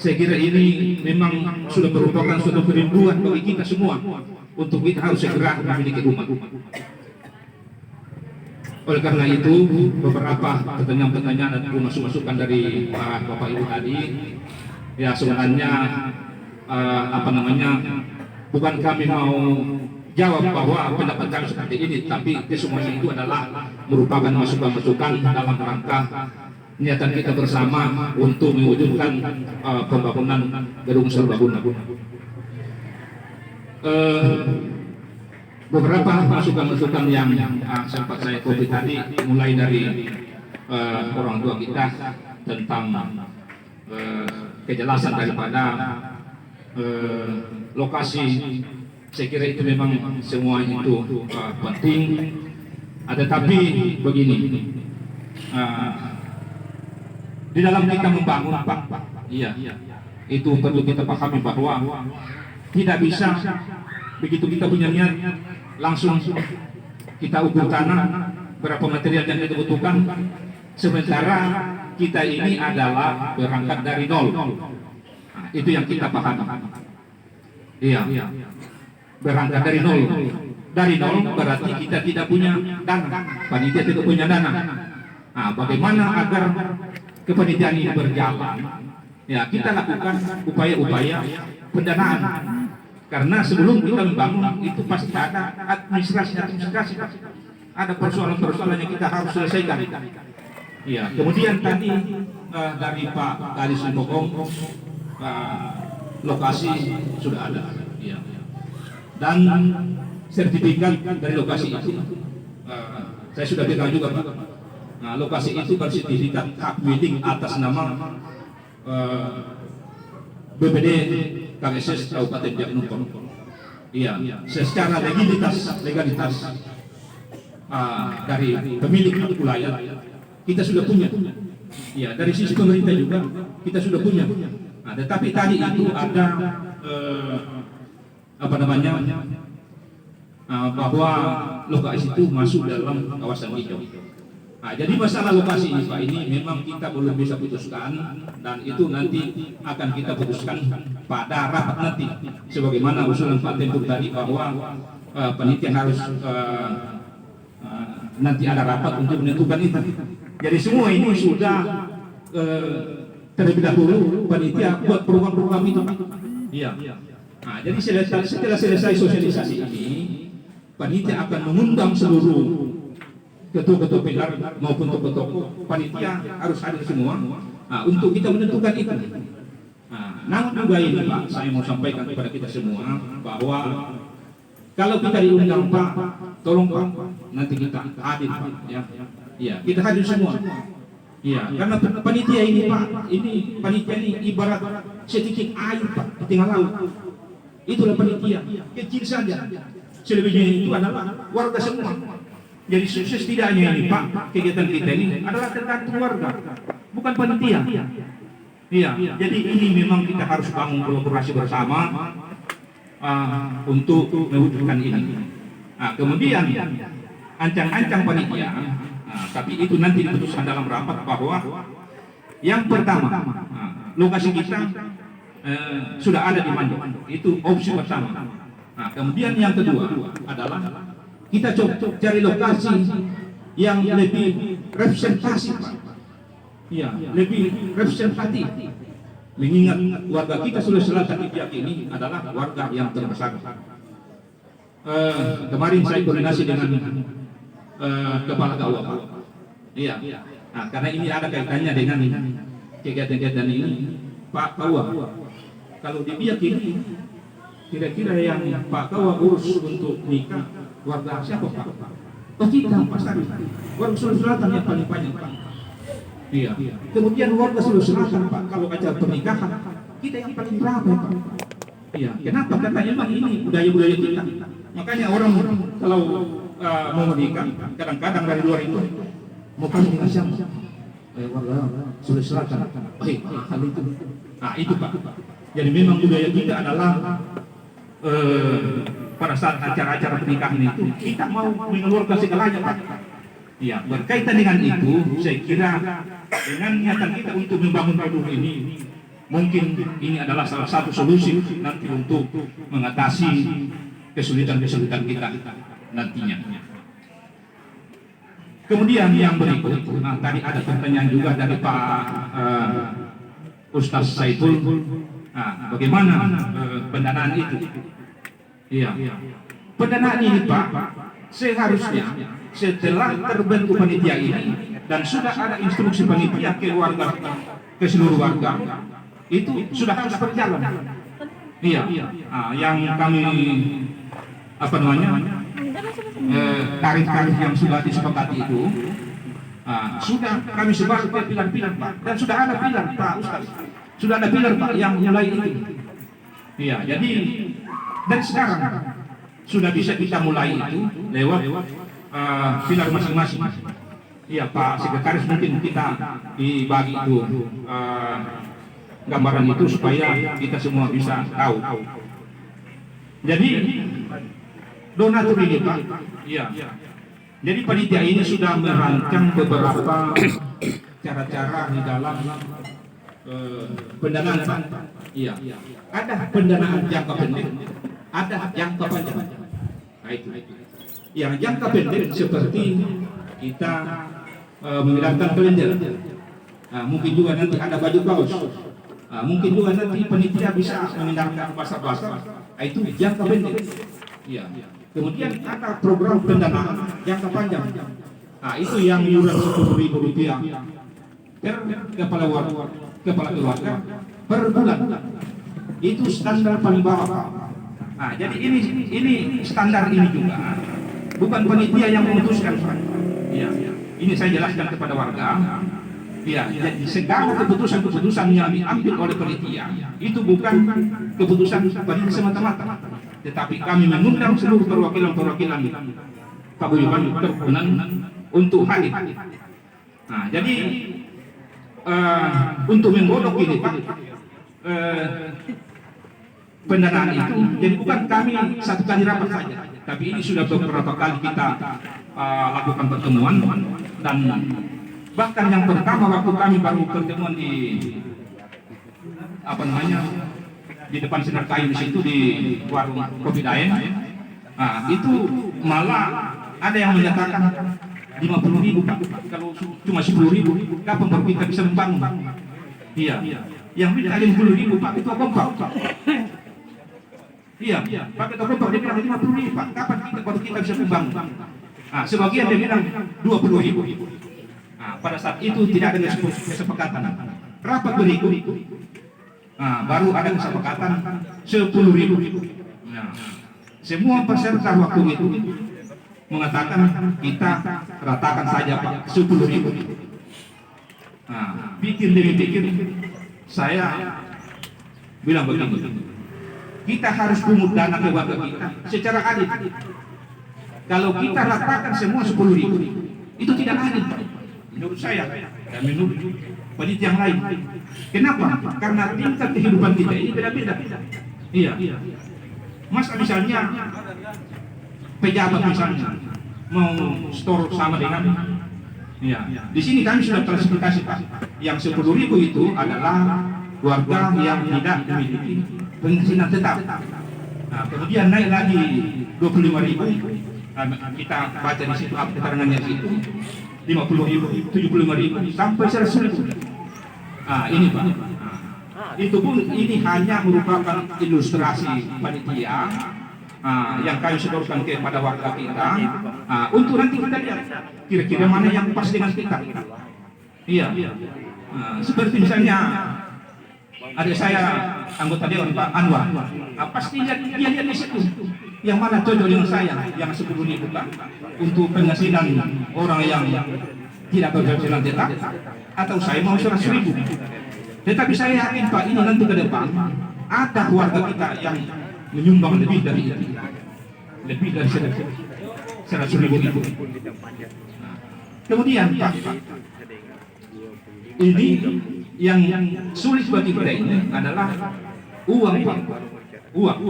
Saya kira ini memang sudah merupakan suatu kerinduan bagi kita semua untuk kita harus segera memiliki rumah. Oleh karena itu, beberapa pertanyaan-pertanyaan dan masukan dari Bapak Ibu tadi, ya sebenarnya bukan kami mau jawab bahwa pendapat kami seperti ini, tapi semuanya itu adalah merupakan masukan-masukan dalam rangka niatan kita bersama untuk mewujudkan pembangunan gedung serbaguna. Beberapa masukan-masukan yang sempat saya kopi tadi, mulai dari orang tua kita tentang kejelasan daripada lokasi. Saya kira itu memang semua itu penting. Tetapi begini, di dalam kita membangun Pak, iya, itu perlu kita pahami bahwa tidak bisa begitu kita punya niat langsung kita ukur tanah berapa material yang kita butuhkan, sementara kita ini adalah berangkat dari nol. Nah, itu yang kita pahami. Iya, berangkat dari nol. Dari nol berarti kita tidak punya dana, panitia tidak punya dana. Nah, bagaimana agar kepanitiaan ini berjalan? Ya, kita lakukan upaya-upaya pendanaan. Karena sebelum kita membangun itu pasti ada administrasi, ada persoalan-persoalan yang kita harus selesaikan. Ya, kemudian tadi dari Pak Kadis Pokong, lokasi sudah ada, ya. Dan sertifikat dari lokasi itu saya sudah pegang juga Pak. Nah, lokasi itu bersertifikat hak milik atas nama BPD KKSS Kabupaten Jatinangor. Iya, secara legalitas dari pemilik wilayah kita sudah punya. Iya, dari sisi pemerintah juga kita sudah punya. Nah, tetapi tadi itu ada bahwa lokasi itu masuk dalam kawasan hijau. Nah, jadi masalah lokasi ini Pak, ini memang kita belum bisa putuskan, dan itu nanti akan kita putuskan pada rapat nanti. Sebagaimana usulan Pak Tempur tadi bahwa panitia harus nanti ada rapat untuk menentukan itu. Jadi semua ini sudah terlebih dahulu panitia buat program-program itu. Iya. Nah, jadi setelah selesai sosialisasi ini, panitia akan mengundang seluruh ketua-ketua pilar maupun tokoh-tokoh panitia harus hadir semua untuk kita menentukan itu. Namun juga ini Pak, saya mau sampaikan kepada kita semua bahwa kalau kita diundang Pak, tolong Pak, nanti kita hadir Pak, ya. Ya, kita hadir semua. Ya, karena panitia ini Pak, ini panitia ini ibarat setitik air Pak di tengah laut. Itulah panitia, kecil saja. Selebihnya itu adalah warga semua. Jadi sukses tidaknya ini Pak, kegiatan kita ini adalah tergantung warga, bukan panitia. Iya, jadi ini memang kita harus bangun kolaborasi bersama untuk mewujudkan ini. Kemudian ancang-ancang panitia, tapi itu nanti diputuskan dalam rapat bahwa yang pertama lokasi kita sudah ada di Manjok, itu opsi pertama. Kemudian yang kedua adalah kita coba cari lokasi yang lebih representatif. Ya, lebih representatif. Mengingat warga kita Sulawesi Selatan di pihak ini adalah warga yang terbesar. Kemarin saya koordinasi dengan Kepala KUA Pak. Iya. Nah, karena ini ada kaitannya dengan kegiatan-kegiatan ini, Pak KUA. Kalau di pihak ini, kira-kira yang Pak KUA urus untuk nikah warga siapa Pak? Oh kita, Pak Sari. Warga Sulawesi Selatan yang paling banyak Pak. Iya. Kemudian warga Sulawesi Selatan Pak, kalau acara pernikahan kita yang paling ramai Pak. Iya. Kenapa? Karena memang ini budaya-budaya kita. Makanya orang kalau mau menikah, kadang-kadang dari luar itu mau kawin dengan siapa? Warga Sulawesi Selatan. Hal itu. Nah itu Pak. Jadi memang budaya kita adalah pada saat acara-acara pernikahan itu kita mau mengeluarkan segalanya Pak. Ya, berkaitan dengan itu, saya kira dengan niatan kita untuk membangun produk ini, mungkin ini adalah salah satu solusi nanti untuk mengatasi kesulitan-kesulitan kita nantinya. Kemudian yang berikut, tadi ada pertanyaan juga dari Pak Ustaz Saiful, bagaimana pendanaan itu? Iya, pendanaan ini Pak, seharusnya setelah terbentuk panitia ini dan sudah ada instruksi panitia ke warga, ke seluruh warga, itu sudah harus berjalan. Iya, yang kami tarif-tarif yang sudah disepakati itu sudah kami sebar ke pilar-pilar Pak, dan sudah ada pilar Pak Ustaz, sudah ada pilar Pak yang mulai itu. Iya, jadi dari sekarang sudah bisa kita mulai itu lewat pilar masing-masing. Iya Pak Sekretaris, mungkin kita dibagi itu gambaran itu supaya kita semua bisa tahu. Jadi donatur ini Pak, iya. Jadi panitia ini sudah merancang beberapa cara-cara di dalam pendanaan Pak. Iya. Ada pendanaan jangka pendek, ada jangka panjang. Nah itu. Yang jangka pendek seperti kita mengedarkan kalender. Mungkin juga nanti ada baju kaos. Mungkin juga nanti panitia bisa mengedarkan pasar-pasar. Itu jangka pendek. Iya. Kemudian ada program pendanaan jangka panjang. Itu yang iuran Rp10.000 per kepala keluarga per bulan. Itu standar paling bawah. Jadi ini standar ini juga. Bukan panitia yang memutuskan. Ya, ini saya jelaskan kepada warga. Ya, jadi segala keputusan-keputusan yang diambil oleh panitia itu bukan keputusan panitia semata-mata, tetapi kami mengundang seluruh perwakilan-perwakilan paguyuban berkenan untuk hadir. Jadi untuk menggodok ini Pak, pendanaan itu, jadi bukan kami satu kali rapat saja, tapi ini sudah beberapa kali kita lakukan pertemuan, dan bahkan yang pertama waktu kami baru pertemuan di di depan Sinar Kayu di situ di warung Kopi Daeng, itu malah ada yang menyatakan 50.000 Pak, kalau cuma 10.000 kapan baru kita bisa membangun? Iya, yang minta 50.000 Pak itu kompak Pak. Iya, pakai toko dia bilang 50.000 Pak. Kapan kita bisa membangun? Nah, sebagian dia bilang 20.000. Nah, pada saat itu tidak ada kesepakatan. Rapat berikut, nah, baru ada kesepakatan 10.000. Nah, semua peserta waktu itu mengatakan kita ratakan saja Pak 10.000. Nah, pikir demi pikir, saya bilang begini, kita harus pungut dana ke warga kita secara adil. Kalau kita ratakan semua 10.000, itu tidak adil Pak. Menurut saya dan menurut peneliti yang lain. Kenapa? Karena tingkat kehidupan kita ini beda-beda. Iya. Masa misalnya pejabat misalnya mau store sama dengan, iya. Di sini kami sudah klasifikasi Pak. Yang 10.000 itu adalah warga yang tidak memiliki penghasilan tetap. Nah, kemudian naik lagi 25.000. Kita baca di situ apa keterangannya di situ. 50.000, 75.000 sampai 100.000. Nah, ini Pak. Itu pun ini hanya merupakan ilustrasi panitia yang kami sodorkan kepada warga kita untuk nanti kita lihat kira-kira mana yang pas dengan kita. Iya. Seperti misalnya adik saya anggota dewan Pak Anwar, pasti dia lihat di situ yang mana cocok dengan saya, yang 10.000 Pak untuk penghasilan orang yang tidak berpenghasilan tetap, atau saya mau 100.000. Tetapi saya yakin Pak, ini nanti ke depan ada warga kita yang menyumbang lebih dari itu, lebih dari 100.000 itu. Kemudian Pak, ini yang sulit bagi kita ini adalah uang Pak, uang.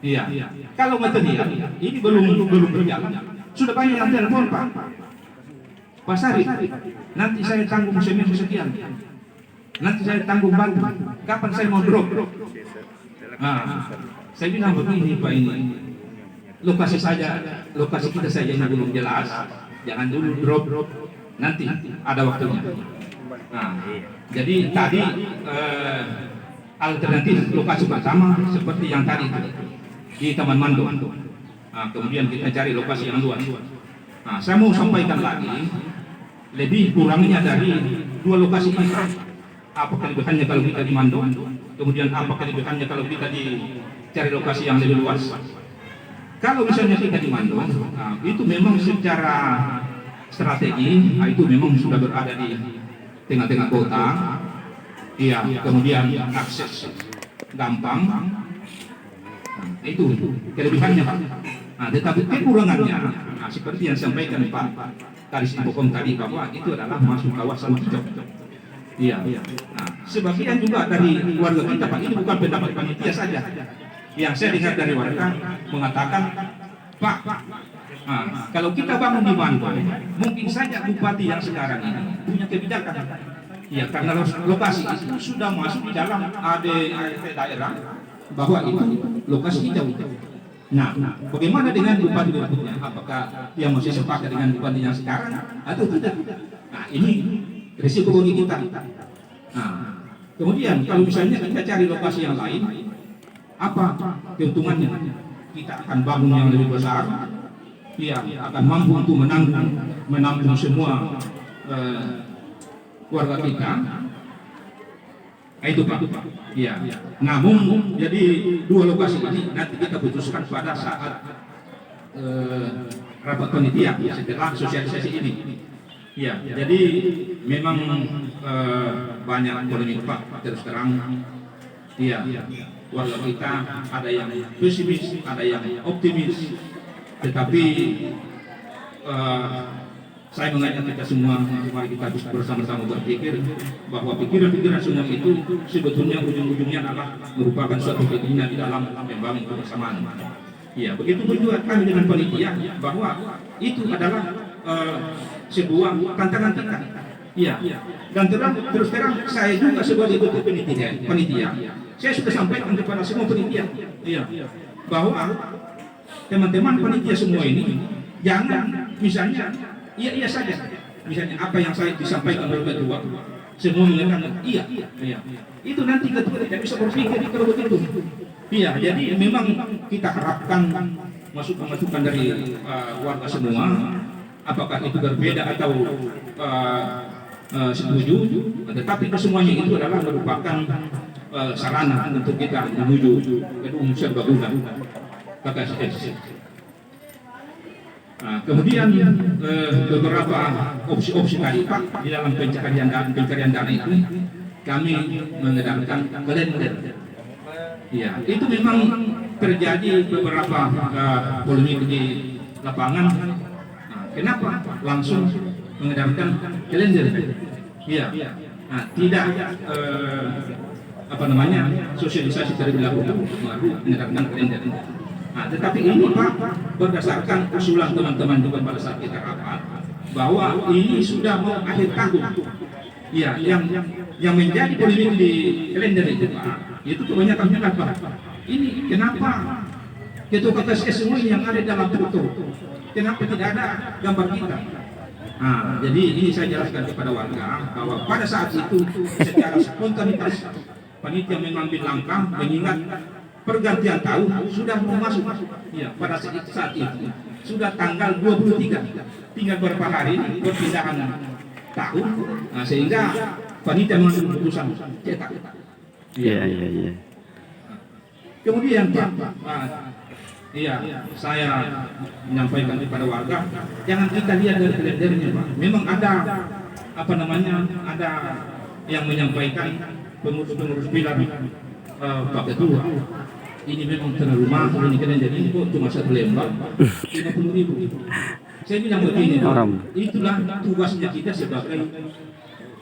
Iya. Kalau material ini belum berjalan. Sudah banyak yang telepon Pak. Pak Sari, nanti saya tanggung seminggu sekian. Nanti saya tanggung bantu. Kapan saya mau drop? Nah, saya bilang begini Pak, ini lokasi kita saja ini belum jelas. Jangan dulu drop. Nanti ada waktunya. Nah, jadi tadi alternatif lokasi pertama seperti yang tadi di Taman Mando. Nah, kemudian kita cari lokasi yang luas. Nah, saya mau sampaikan lagi, lebih kurangnya dari 2 lokasi ini. Apa kelebihannya kalau kita di Mando? Kemudian apa kelebihannya kalau kita cari lokasi yang lebih luas? Kalau misalnya kita di Mando, nah, itu memang secara strategi, nah, itu memang sudah berada di tengah-tengah kota. Iya, kemudian akses gampang. Nah, itu kelebihannya Pak. Nah, tetapi kekurangannya, nah, seperti yang disampaikan Pak Karis Bokom tadi, bahwa itu adalah masuk kawasan hijau. Iya. Nah, sebagian juga dari warga kita Pak, ini bukan pendapat panitia saja. Yang saya dengar dari warga mengatakan, Pak, nah, kalau kita bangun di Bandung, mungkin saja bupati yang sekarang ini punya kebijakan. Ya, karena lokasi itu sudah masuk di dalam ADART daerah bahwa itu lokasi hijau. Nah, bagaimana dengan bupati berikutnya? Apakah dia masih sepakat dengan bupati yang sekarang atau tidak? Nah, ini risiko bagi kita. Nah, kemudian kalau misalnya kita cari lokasi yang lain, apa keuntungannya? Kita akan bangun yang lebih besar, ya akan mampu untuk menampung semua warga kita. Nah, itu Pak. Ya. Namun jadi 2 lokasi ini nanti kita putuskan pada saat rapat panitia setelah sosialisasi ini. Ya, jadi memang banyak polemik Pak, terus terang. Iya, warga kita ada yang pesimis, ada yang optimis, tetapi saya mengajak kita semua, mari kita bersama-sama berpikir bahwa pikiran-pikiran semua itu sebetulnya ujung-ujungnya adalah merupakan suatu keinginan di dalam membangun kebersamaan. Ya, begitu juga kami dengan panitia bahwa itu adalah sebuah tantangan kita. Ya, dan terus terang saya juga sebagai ketua panitia, saya sudah sampaikan kepada semua panitia, ya, bahwa teman-teman panitia semua ini jangan misalnya iya saja, misalnya apa yang saya disampaikan oleh ketua, semua mengatakan iya. Itu nanti ketua tidak bisa berpikir kalau begitu. Iya, jadi memang kita harapkan masukan-masukan dari warga semua, apakah itu berbeda atau setuju, tetapi kesemuanya itu adalah merupakan sarana untuk kita menuju gedung serbaguna KKSS. Nah, kemudian beberapa opsi-opsi tadi Pak di dalam pencarian dana itu kami mengedarkan kalender. Ya, itu memang terjadi beberapa polemik di lapangan. Nah, kenapa langsung mengedarkan kalender? Ya, nah, tidak sosialisasi terlebih dahulu baru mengedarkan kalender. Nah, tetapi ini Pak berdasarkan usulan teman-teman juga pada saat kita rapat bahwa ini sudah mau akhir tahun. Ya, yang menjadi polemik di kalender itu Pak, itu kebanyakan Pak. Ini kenapa ketua KKSS semua yang ada dalam foto, kenapa tidak ada gambar kita? Nah, jadi ini saya jelaskan kepada warga bahwa pada saat itu secara spontanitas panitia mengambil langkah mengingat pergantian tahun sudah mau masuk. Ya, pada saat itu sudah tanggal 23, tinggal beberapa hari perpindahan tahun, nah, sehingga panitia mengambil keputusan cetak. Iya. Kemudian Pak, saya menyampaikan kepada warga, jangan kita lihat dari kalendernya Pak. Memang ada ada yang menyampaikan pengurus pilar Pak Ketua. Ini memang terlalu mahal, ini kalender ini kok cuma 1 lembar 50.000. Saya bilang begini, itulah tugasnya kita sebagai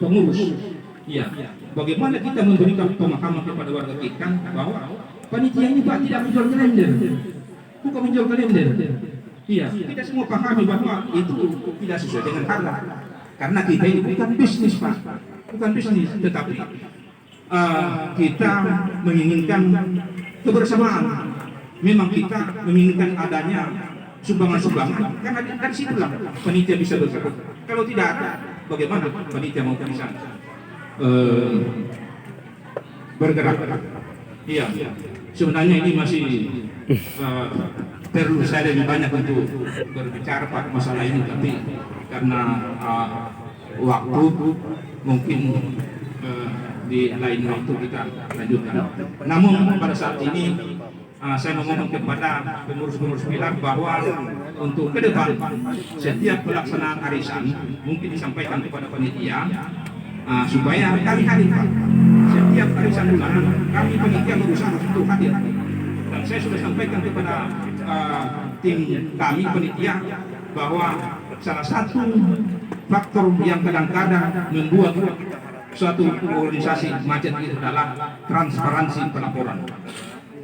pengurus. Ya, bagaimana kita memberikan pemahaman kepada warga kita bahwa panitia ini Pak tidak menjual kalender, bukan menjual kalender. Iya, kita semua pahami bahwa itu tidak sesuai dengan harga, karena kita ini bukan bisnis Pak, bukan bisnis, tetapi kita menginginkan kebersamaan. Memang kita menginginkan adanya sumbangan-sumbangan, karena dari situlah panitia bisa bergerak. Kalau tidak ada, bagaimana panitia mau bisa bergerak? Iya, sebenarnya ini masih perlu saya lebih banyak untuk berbicara Pak masalah ini, tapi karena waktu mungkin di lain waktu kita lanjutkan. Namun pada saat ini saya memohon kepada pengurus-pengurus pilar bahwa untuk ke depan setiap pelaksanaan arisan mungkin disampaikan kepada panitia supaya kali-kali Pak, setiap arisan bulanan kami panitia berusaha untuk hadir. Dan saya sudah sampaikan kepada tim kami panitia bahwa salah satu faktor yang kadang-kadang membuat suatu organisasi macet itu adalah transparansi pelaporan.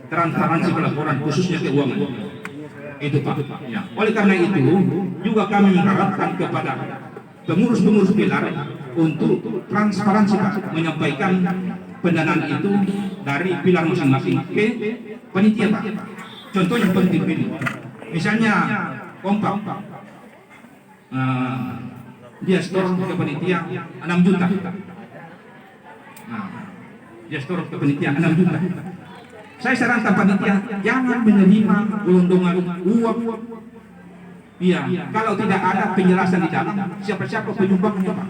Transparansi pelaporan khususnya keuangan. Itu Pak. Ya. Oleh karena itu juga kami mengharapkan kepada pengurus-pengurus pilar untuk transparansi Pak, menyampaikan pendanaan itu dari pilar masing-masing ke panitia Pak. Contoh yang penting ini, misalnya kompak dia store ke panitia 6 juta. Dia store ke panitia 6 juta. Saya sarankan panitia jangan menerima gelondongan uang. Iya, kalau tidak ada penjelasan di dalam siapa-siapa penyumbangnya Pak.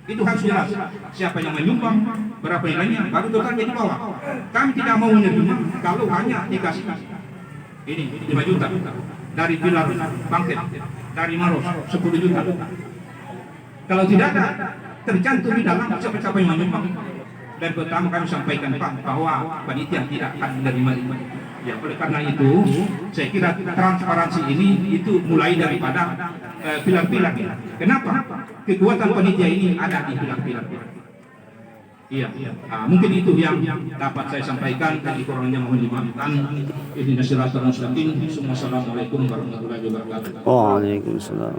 Itu harus jelas. Siapa yang menyumbang, berapa nilainya, baru totalnya di bawah. Kami tidak mau menerima kalau hanya dikasih ini 5 juta dari pilar bangkit, dari Maros 10 juta. Kalau tidak ada tercantum di dalam siapa-siapa yang menyumbang. Dan pertama kami sampaikan Pak bahwa panitia tidak akan menerima ini. Ya, oleh karena itu saya kira transparansi ini itu mulai daripada pilar-pilar. Kenapa? Kekuatan panitia ini ada di pilar-pilar. Iya. Mungkin itu yang dapat saya sampaikan. Dan kurangnya mohon dimaafkan. Ihdinas siratal mustaqim. Assalamualaikum warahmatullahi wabarakatuh. Waalaikumsalam.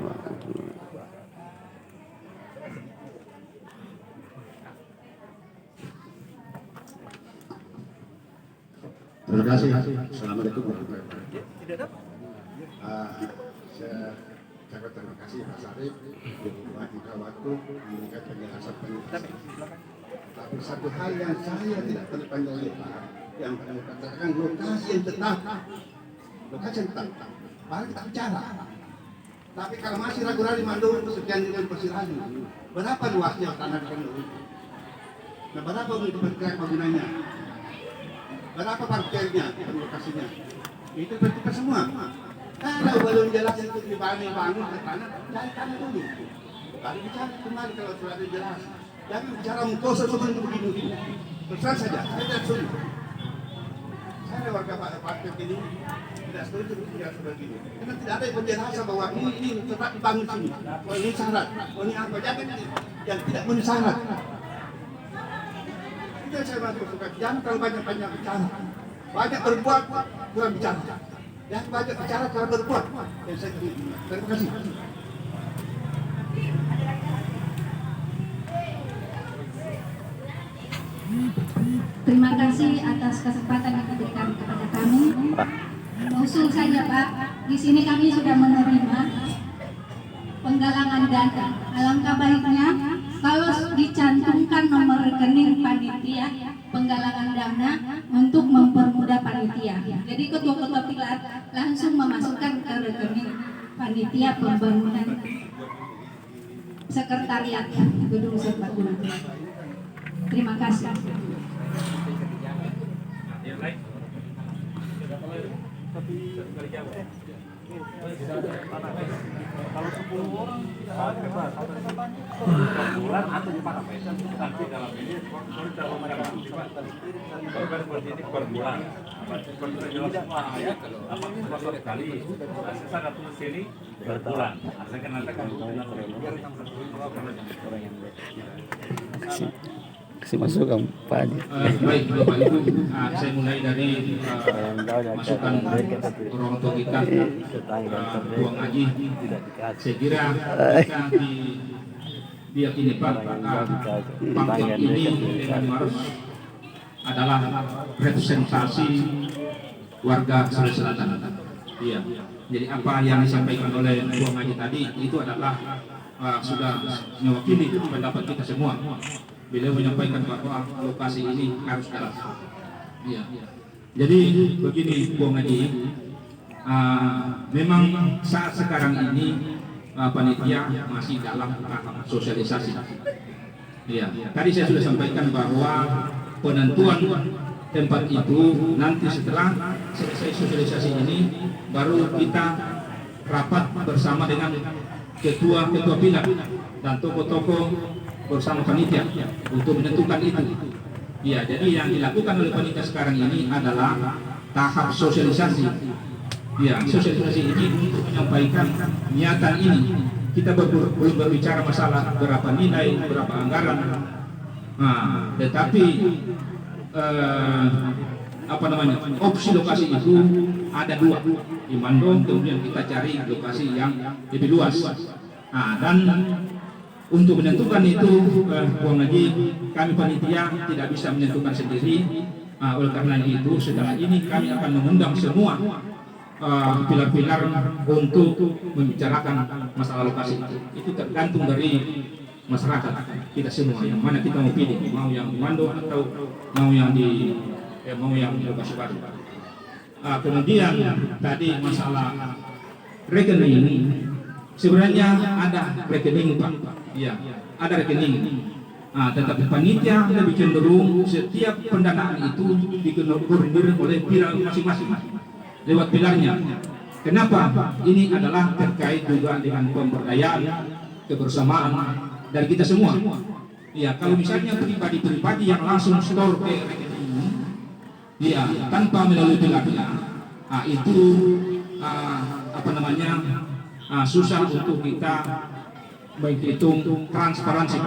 Terima kasih. Assalamualaikum warahmatullahi wabarakatuh. Saya ucapkan terima kasih Pak Sarif yang juga waktu memberikan penjelasan. Tapi satu hal yang saya tidak panjang lebar yang katakan lokasi yang tetap, baru kita bicara. Tapi kalau masih ragu-ragu di Mandu, sekian dengan persirahan, berapa luasnya tanah di Mandu? Nah, berapa untuk bergerak penggunanya? Berapa parkirnya, lokasinya? Itu bertukar semua. Kalau belum jelas untuk dibangun ke tanah, cari tanah dulu. Baru bicara kembali kalau sudah ada jelas. Jangan bicara mengkosong seperti begini. Terserah saja, saya tidak setuju. Saya warga parkir ini tidak setuju tidak seperti ini. Karena tidak ada penjelasan bahwa ini tetap dibangun sini. Oh ini syarat, oh ini apa? Jangan yang tidak memenuhi syarat. Itu yang saya maksud. Jangan terlalu banyak bicara. Banyak berbuat, kurang bicara. Yang banyak bicara, kurang berbuat. Yang saya kira. Terima kasih. Terima kasih atas kesempatan yang diberikan kepada kami. Usul saja Pak, di sini kami sudah menerima penggalangan dana. Alangkah baiknya kalau dicantumkan nomor rekening panitia penggalangan dana untuk mempermudah panitia. Jadi ketua-ketua pilar langsung memasukkan ke rekening panitia pembangunan sekretariat gedung serbaguna. Terima kasih. Kalau 10 orang per bulan atau di mana nanti dalam ini per bulan jelas semua ya apa sore kali saya tulis sini per bulan saya kan nanti Kasih masukan Pak Haji. Baik Bapak Ibu, saya mulai dari masukan orang tua kita, Tuang Haji. Saya kira kita diyakini Pak, pangkat ini dengan Maros adalah representasi warga Sulawesi Selatan. Iya. Jadi apa yang disampaikan oleh Tuang Haji tadi itu adalah sudah mewakili pendapat kita semua. Beliau menyampaikan bahwa lokasi ini harus jelas. Ya. Jadi begini Bung Haji, memang saat sekarang ini panitia masih dalam tahap sosialisasi. Ya. Tadi saya sudah sampaikan bahwa penentuan tempat itu nanti setelah selesai sosialisasi ini baru kita rapat bersama dengan ketua-ketua pilar dan tokoh-tokoh bersama panitia untuk menentukan itu. Ya, jadi yang dilakukan oleh panitia sekarang ini adalah tahap sosialisasi. Ya, sosialisasi ini untuk menyampaikan niatan ini. Kita belum berbicara masalah berapa nilai, berapa anggaran. Nah, tetapi opsi lokasi itu ada dua di Bandung, kemudian kita cari lokasi yang lebih luas. Nah, dan untuk menentukan itu, Bung Haji, kami panitia tidak bisa menentukan sendiri. Oleh karena itu, setelah ini kami akan mengundang semua pilar-pilar untuk membicarakan masalah lokasi itu. Itu tergantung dari masyarakat kita semua. Yang mana kita mau pilih, mau yang di Mando atau mau yang di lokasi baru. Kemudian tadi masalah rekening. Sebenarnya ada rekening Pak, ya, ada rekening. Tetapi panitia lebih cenderung setiap pendanaan itu dikoordinir oleh pilar masing-masing lewat pilarnya. Kenapa? Ini adalah terkait juga dengan pemberdayaan, kebersamaan dari kita semua. Ya, kalau misalnya pribadi-pribadi yang langsung store ke rekening, ya, tanpa melalui pilarnya, itu susah untuk kita menghitung transparansi.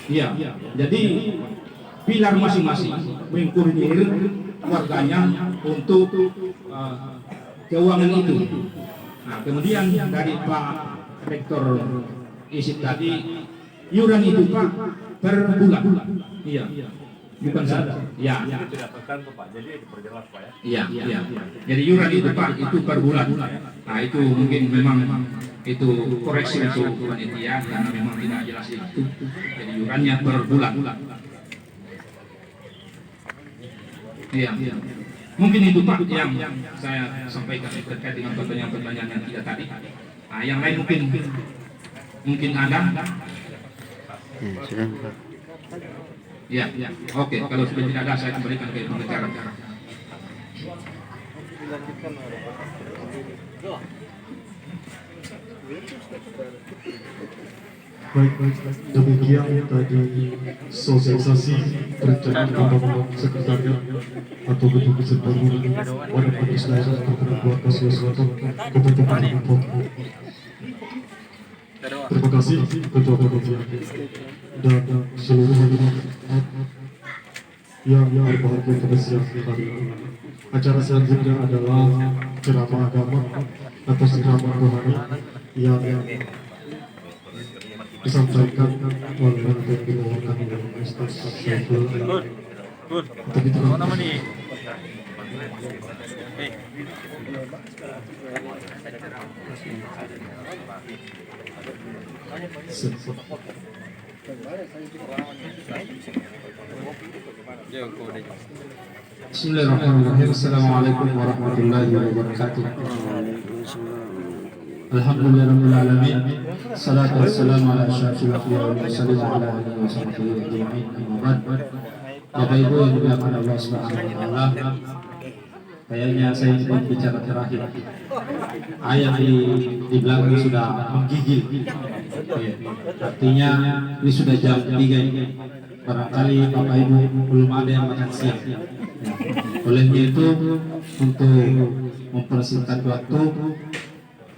Ya, jadi pilar masing-masing mengkoordinir warganya untuk keuangan itu. Nah, kemudian dari Pak Rektor Isip tadi, iuran itu Pak per bulan. Iya. Bukan saja. Ya. tidak tertentu Pak. Jadi diperjelas Pak ya. Iya. Jadi iuran itu Pak itu per bulan. Nah, itu mungkin memang itu koreksi untuk panitia karena memang tidak jelas itu. Jadi iurannya per bulan. Iya. Mungkin itu Pak yang saya sampaikan terkait dengan pertanyaan-pertanyaan yang tidak tadi. Nah, yang lain mungkin ada. Ya, sudah. Ya. Oke, kalau sudah tidak ada saya kembalikan ke pembicara. Baik, demikian tadi sosialisasi perencanaan pembangunan sekretariat atau gedung riset bangunan Wadah Majelis Daerah Provinsi Bangka Selatan Kabupaten Lampung. Terima kasih Ketua Panitia dan seluruh hadirin yang berbahagia pada siang hari ini. Acara selanjutnya adalah ceramah agama atau ceramah rohani yang disampaikan oleh yang dibawakan oleh Ustaz Syaiful Alam. Untuk itu Bismillahirrahmanirrahim. Assalamualaikum warahmatullahi wabarakatuh. Alhamdulillahirrahmanirrahim. Salatu wassalamu ala asyrafil anbiya'i wal mursalin wa ala alihi wa sahbihi ajma'in. Amma ba'd. Bapak Ibu yang dimuliakan Allah Subhanahu wa taala. Kayaknya saya ingin bicara terakhir. Ayat di belakang sudah menggigil. Artinya ini sudah jam 3 ini. Barangkali Bapak Ibu belum ada yang makan siang. Olehnya itu untuk mempersingkat waktu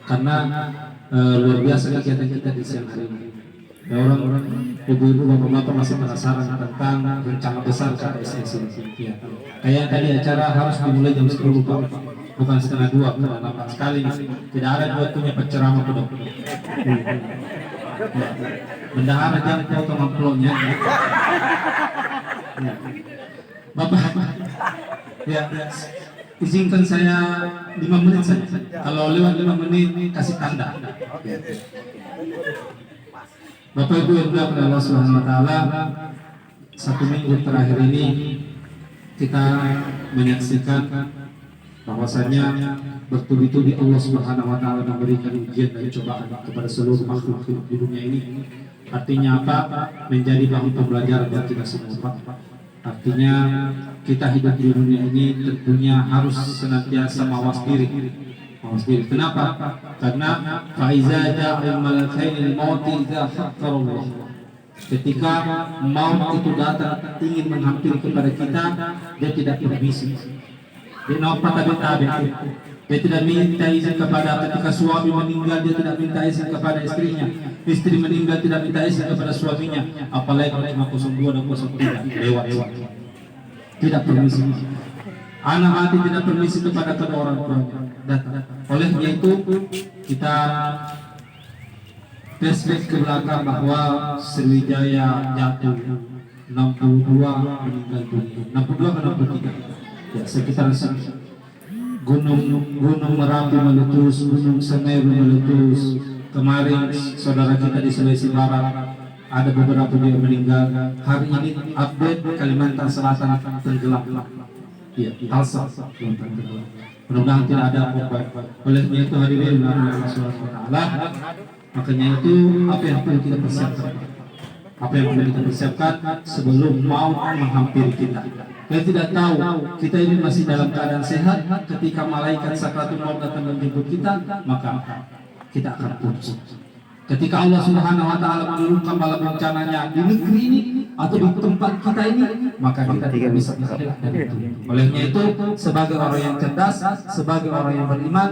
karena luar biasa kegiatan kita di siang hari ini. Ya, orang-orang ibu-ibu bapak-bapak masih penasaran tentang rencana besar KSS ini. Ya. Kayak tadi acara harus dimulai jam 10 Pak, bukan setengah 2. Nampak sekali tidak ada waktunya penceramah Pak. Bendahara jangan potong amplopnya. Ya. Bapak, ya, izinkan saya 5 menit saja. Kalau lewat 5 menit kasih tanda. Bapak Ibu yang dimuliakan Allah Subhanahu wa taala, 1 minggu terakhir ini kita menyaksikan bahwasanya bertubi-tubi Allah Subhanahu wa taala memberikan ujian dan cobaan kepada seluruh makhluk hidup di dunia ini. Artinya apa? Menjadi bahan pembelajaran buat kita semua. Artinya kita hidup di dunia ini tentunya harus senantiasa mawas diri. Kenapa? Karena faiza ja'al malakainil mauti idza haqqarallah. Ketika maut itu datang ingin menghampiri kepada kita, dia tidak permisi. Dia tidak minta izin kepada, ketika suami meninggal dia tidak minta izin kepada istrinya, istri meninggal tidak minta izin kepada suaminya, apalagi kalau cuma 02 dan 03 lewat. Tidak permisi. Anak mati tidak permisi kepada kedua orang tuanya. Olehnya itu kita flashback ke belakang bahwa Sriwijaya jatuh 62 meninggal dunia, 62 ke 63 ya, sekitar Gunung Merapi meletus, Gunung Semeru meletus. Kemarin saudara kita di Sulawesi Barat ada beberapa yang meninggal. Hari ini update Kalimantan Selatan tenggelam. Ya, Talsa tenggelam. Mudah-mudahan tidak ada apa-apa. Olehnya itu hadirin Allah Subhanahu wa taala. Makanya itu apa yang perlu kita persiapkan? Apa yang perlu kita persiapkan sebelum mau menghampiri kita? Kita tidak tahu kita ini masih dalam keadaan sehat. Ketika malaikat sakratul maut datang menjemput kita, maka kita akan putus. Ketika Allah Subhanahu wa taala menurunkan bala bencananya di negeri ini atau di tempat kita ini, maka kita tidak bisa bergerak dari itu. Olehnya itu, sebagai orang yang cerdas, sebagai orang yang beriman,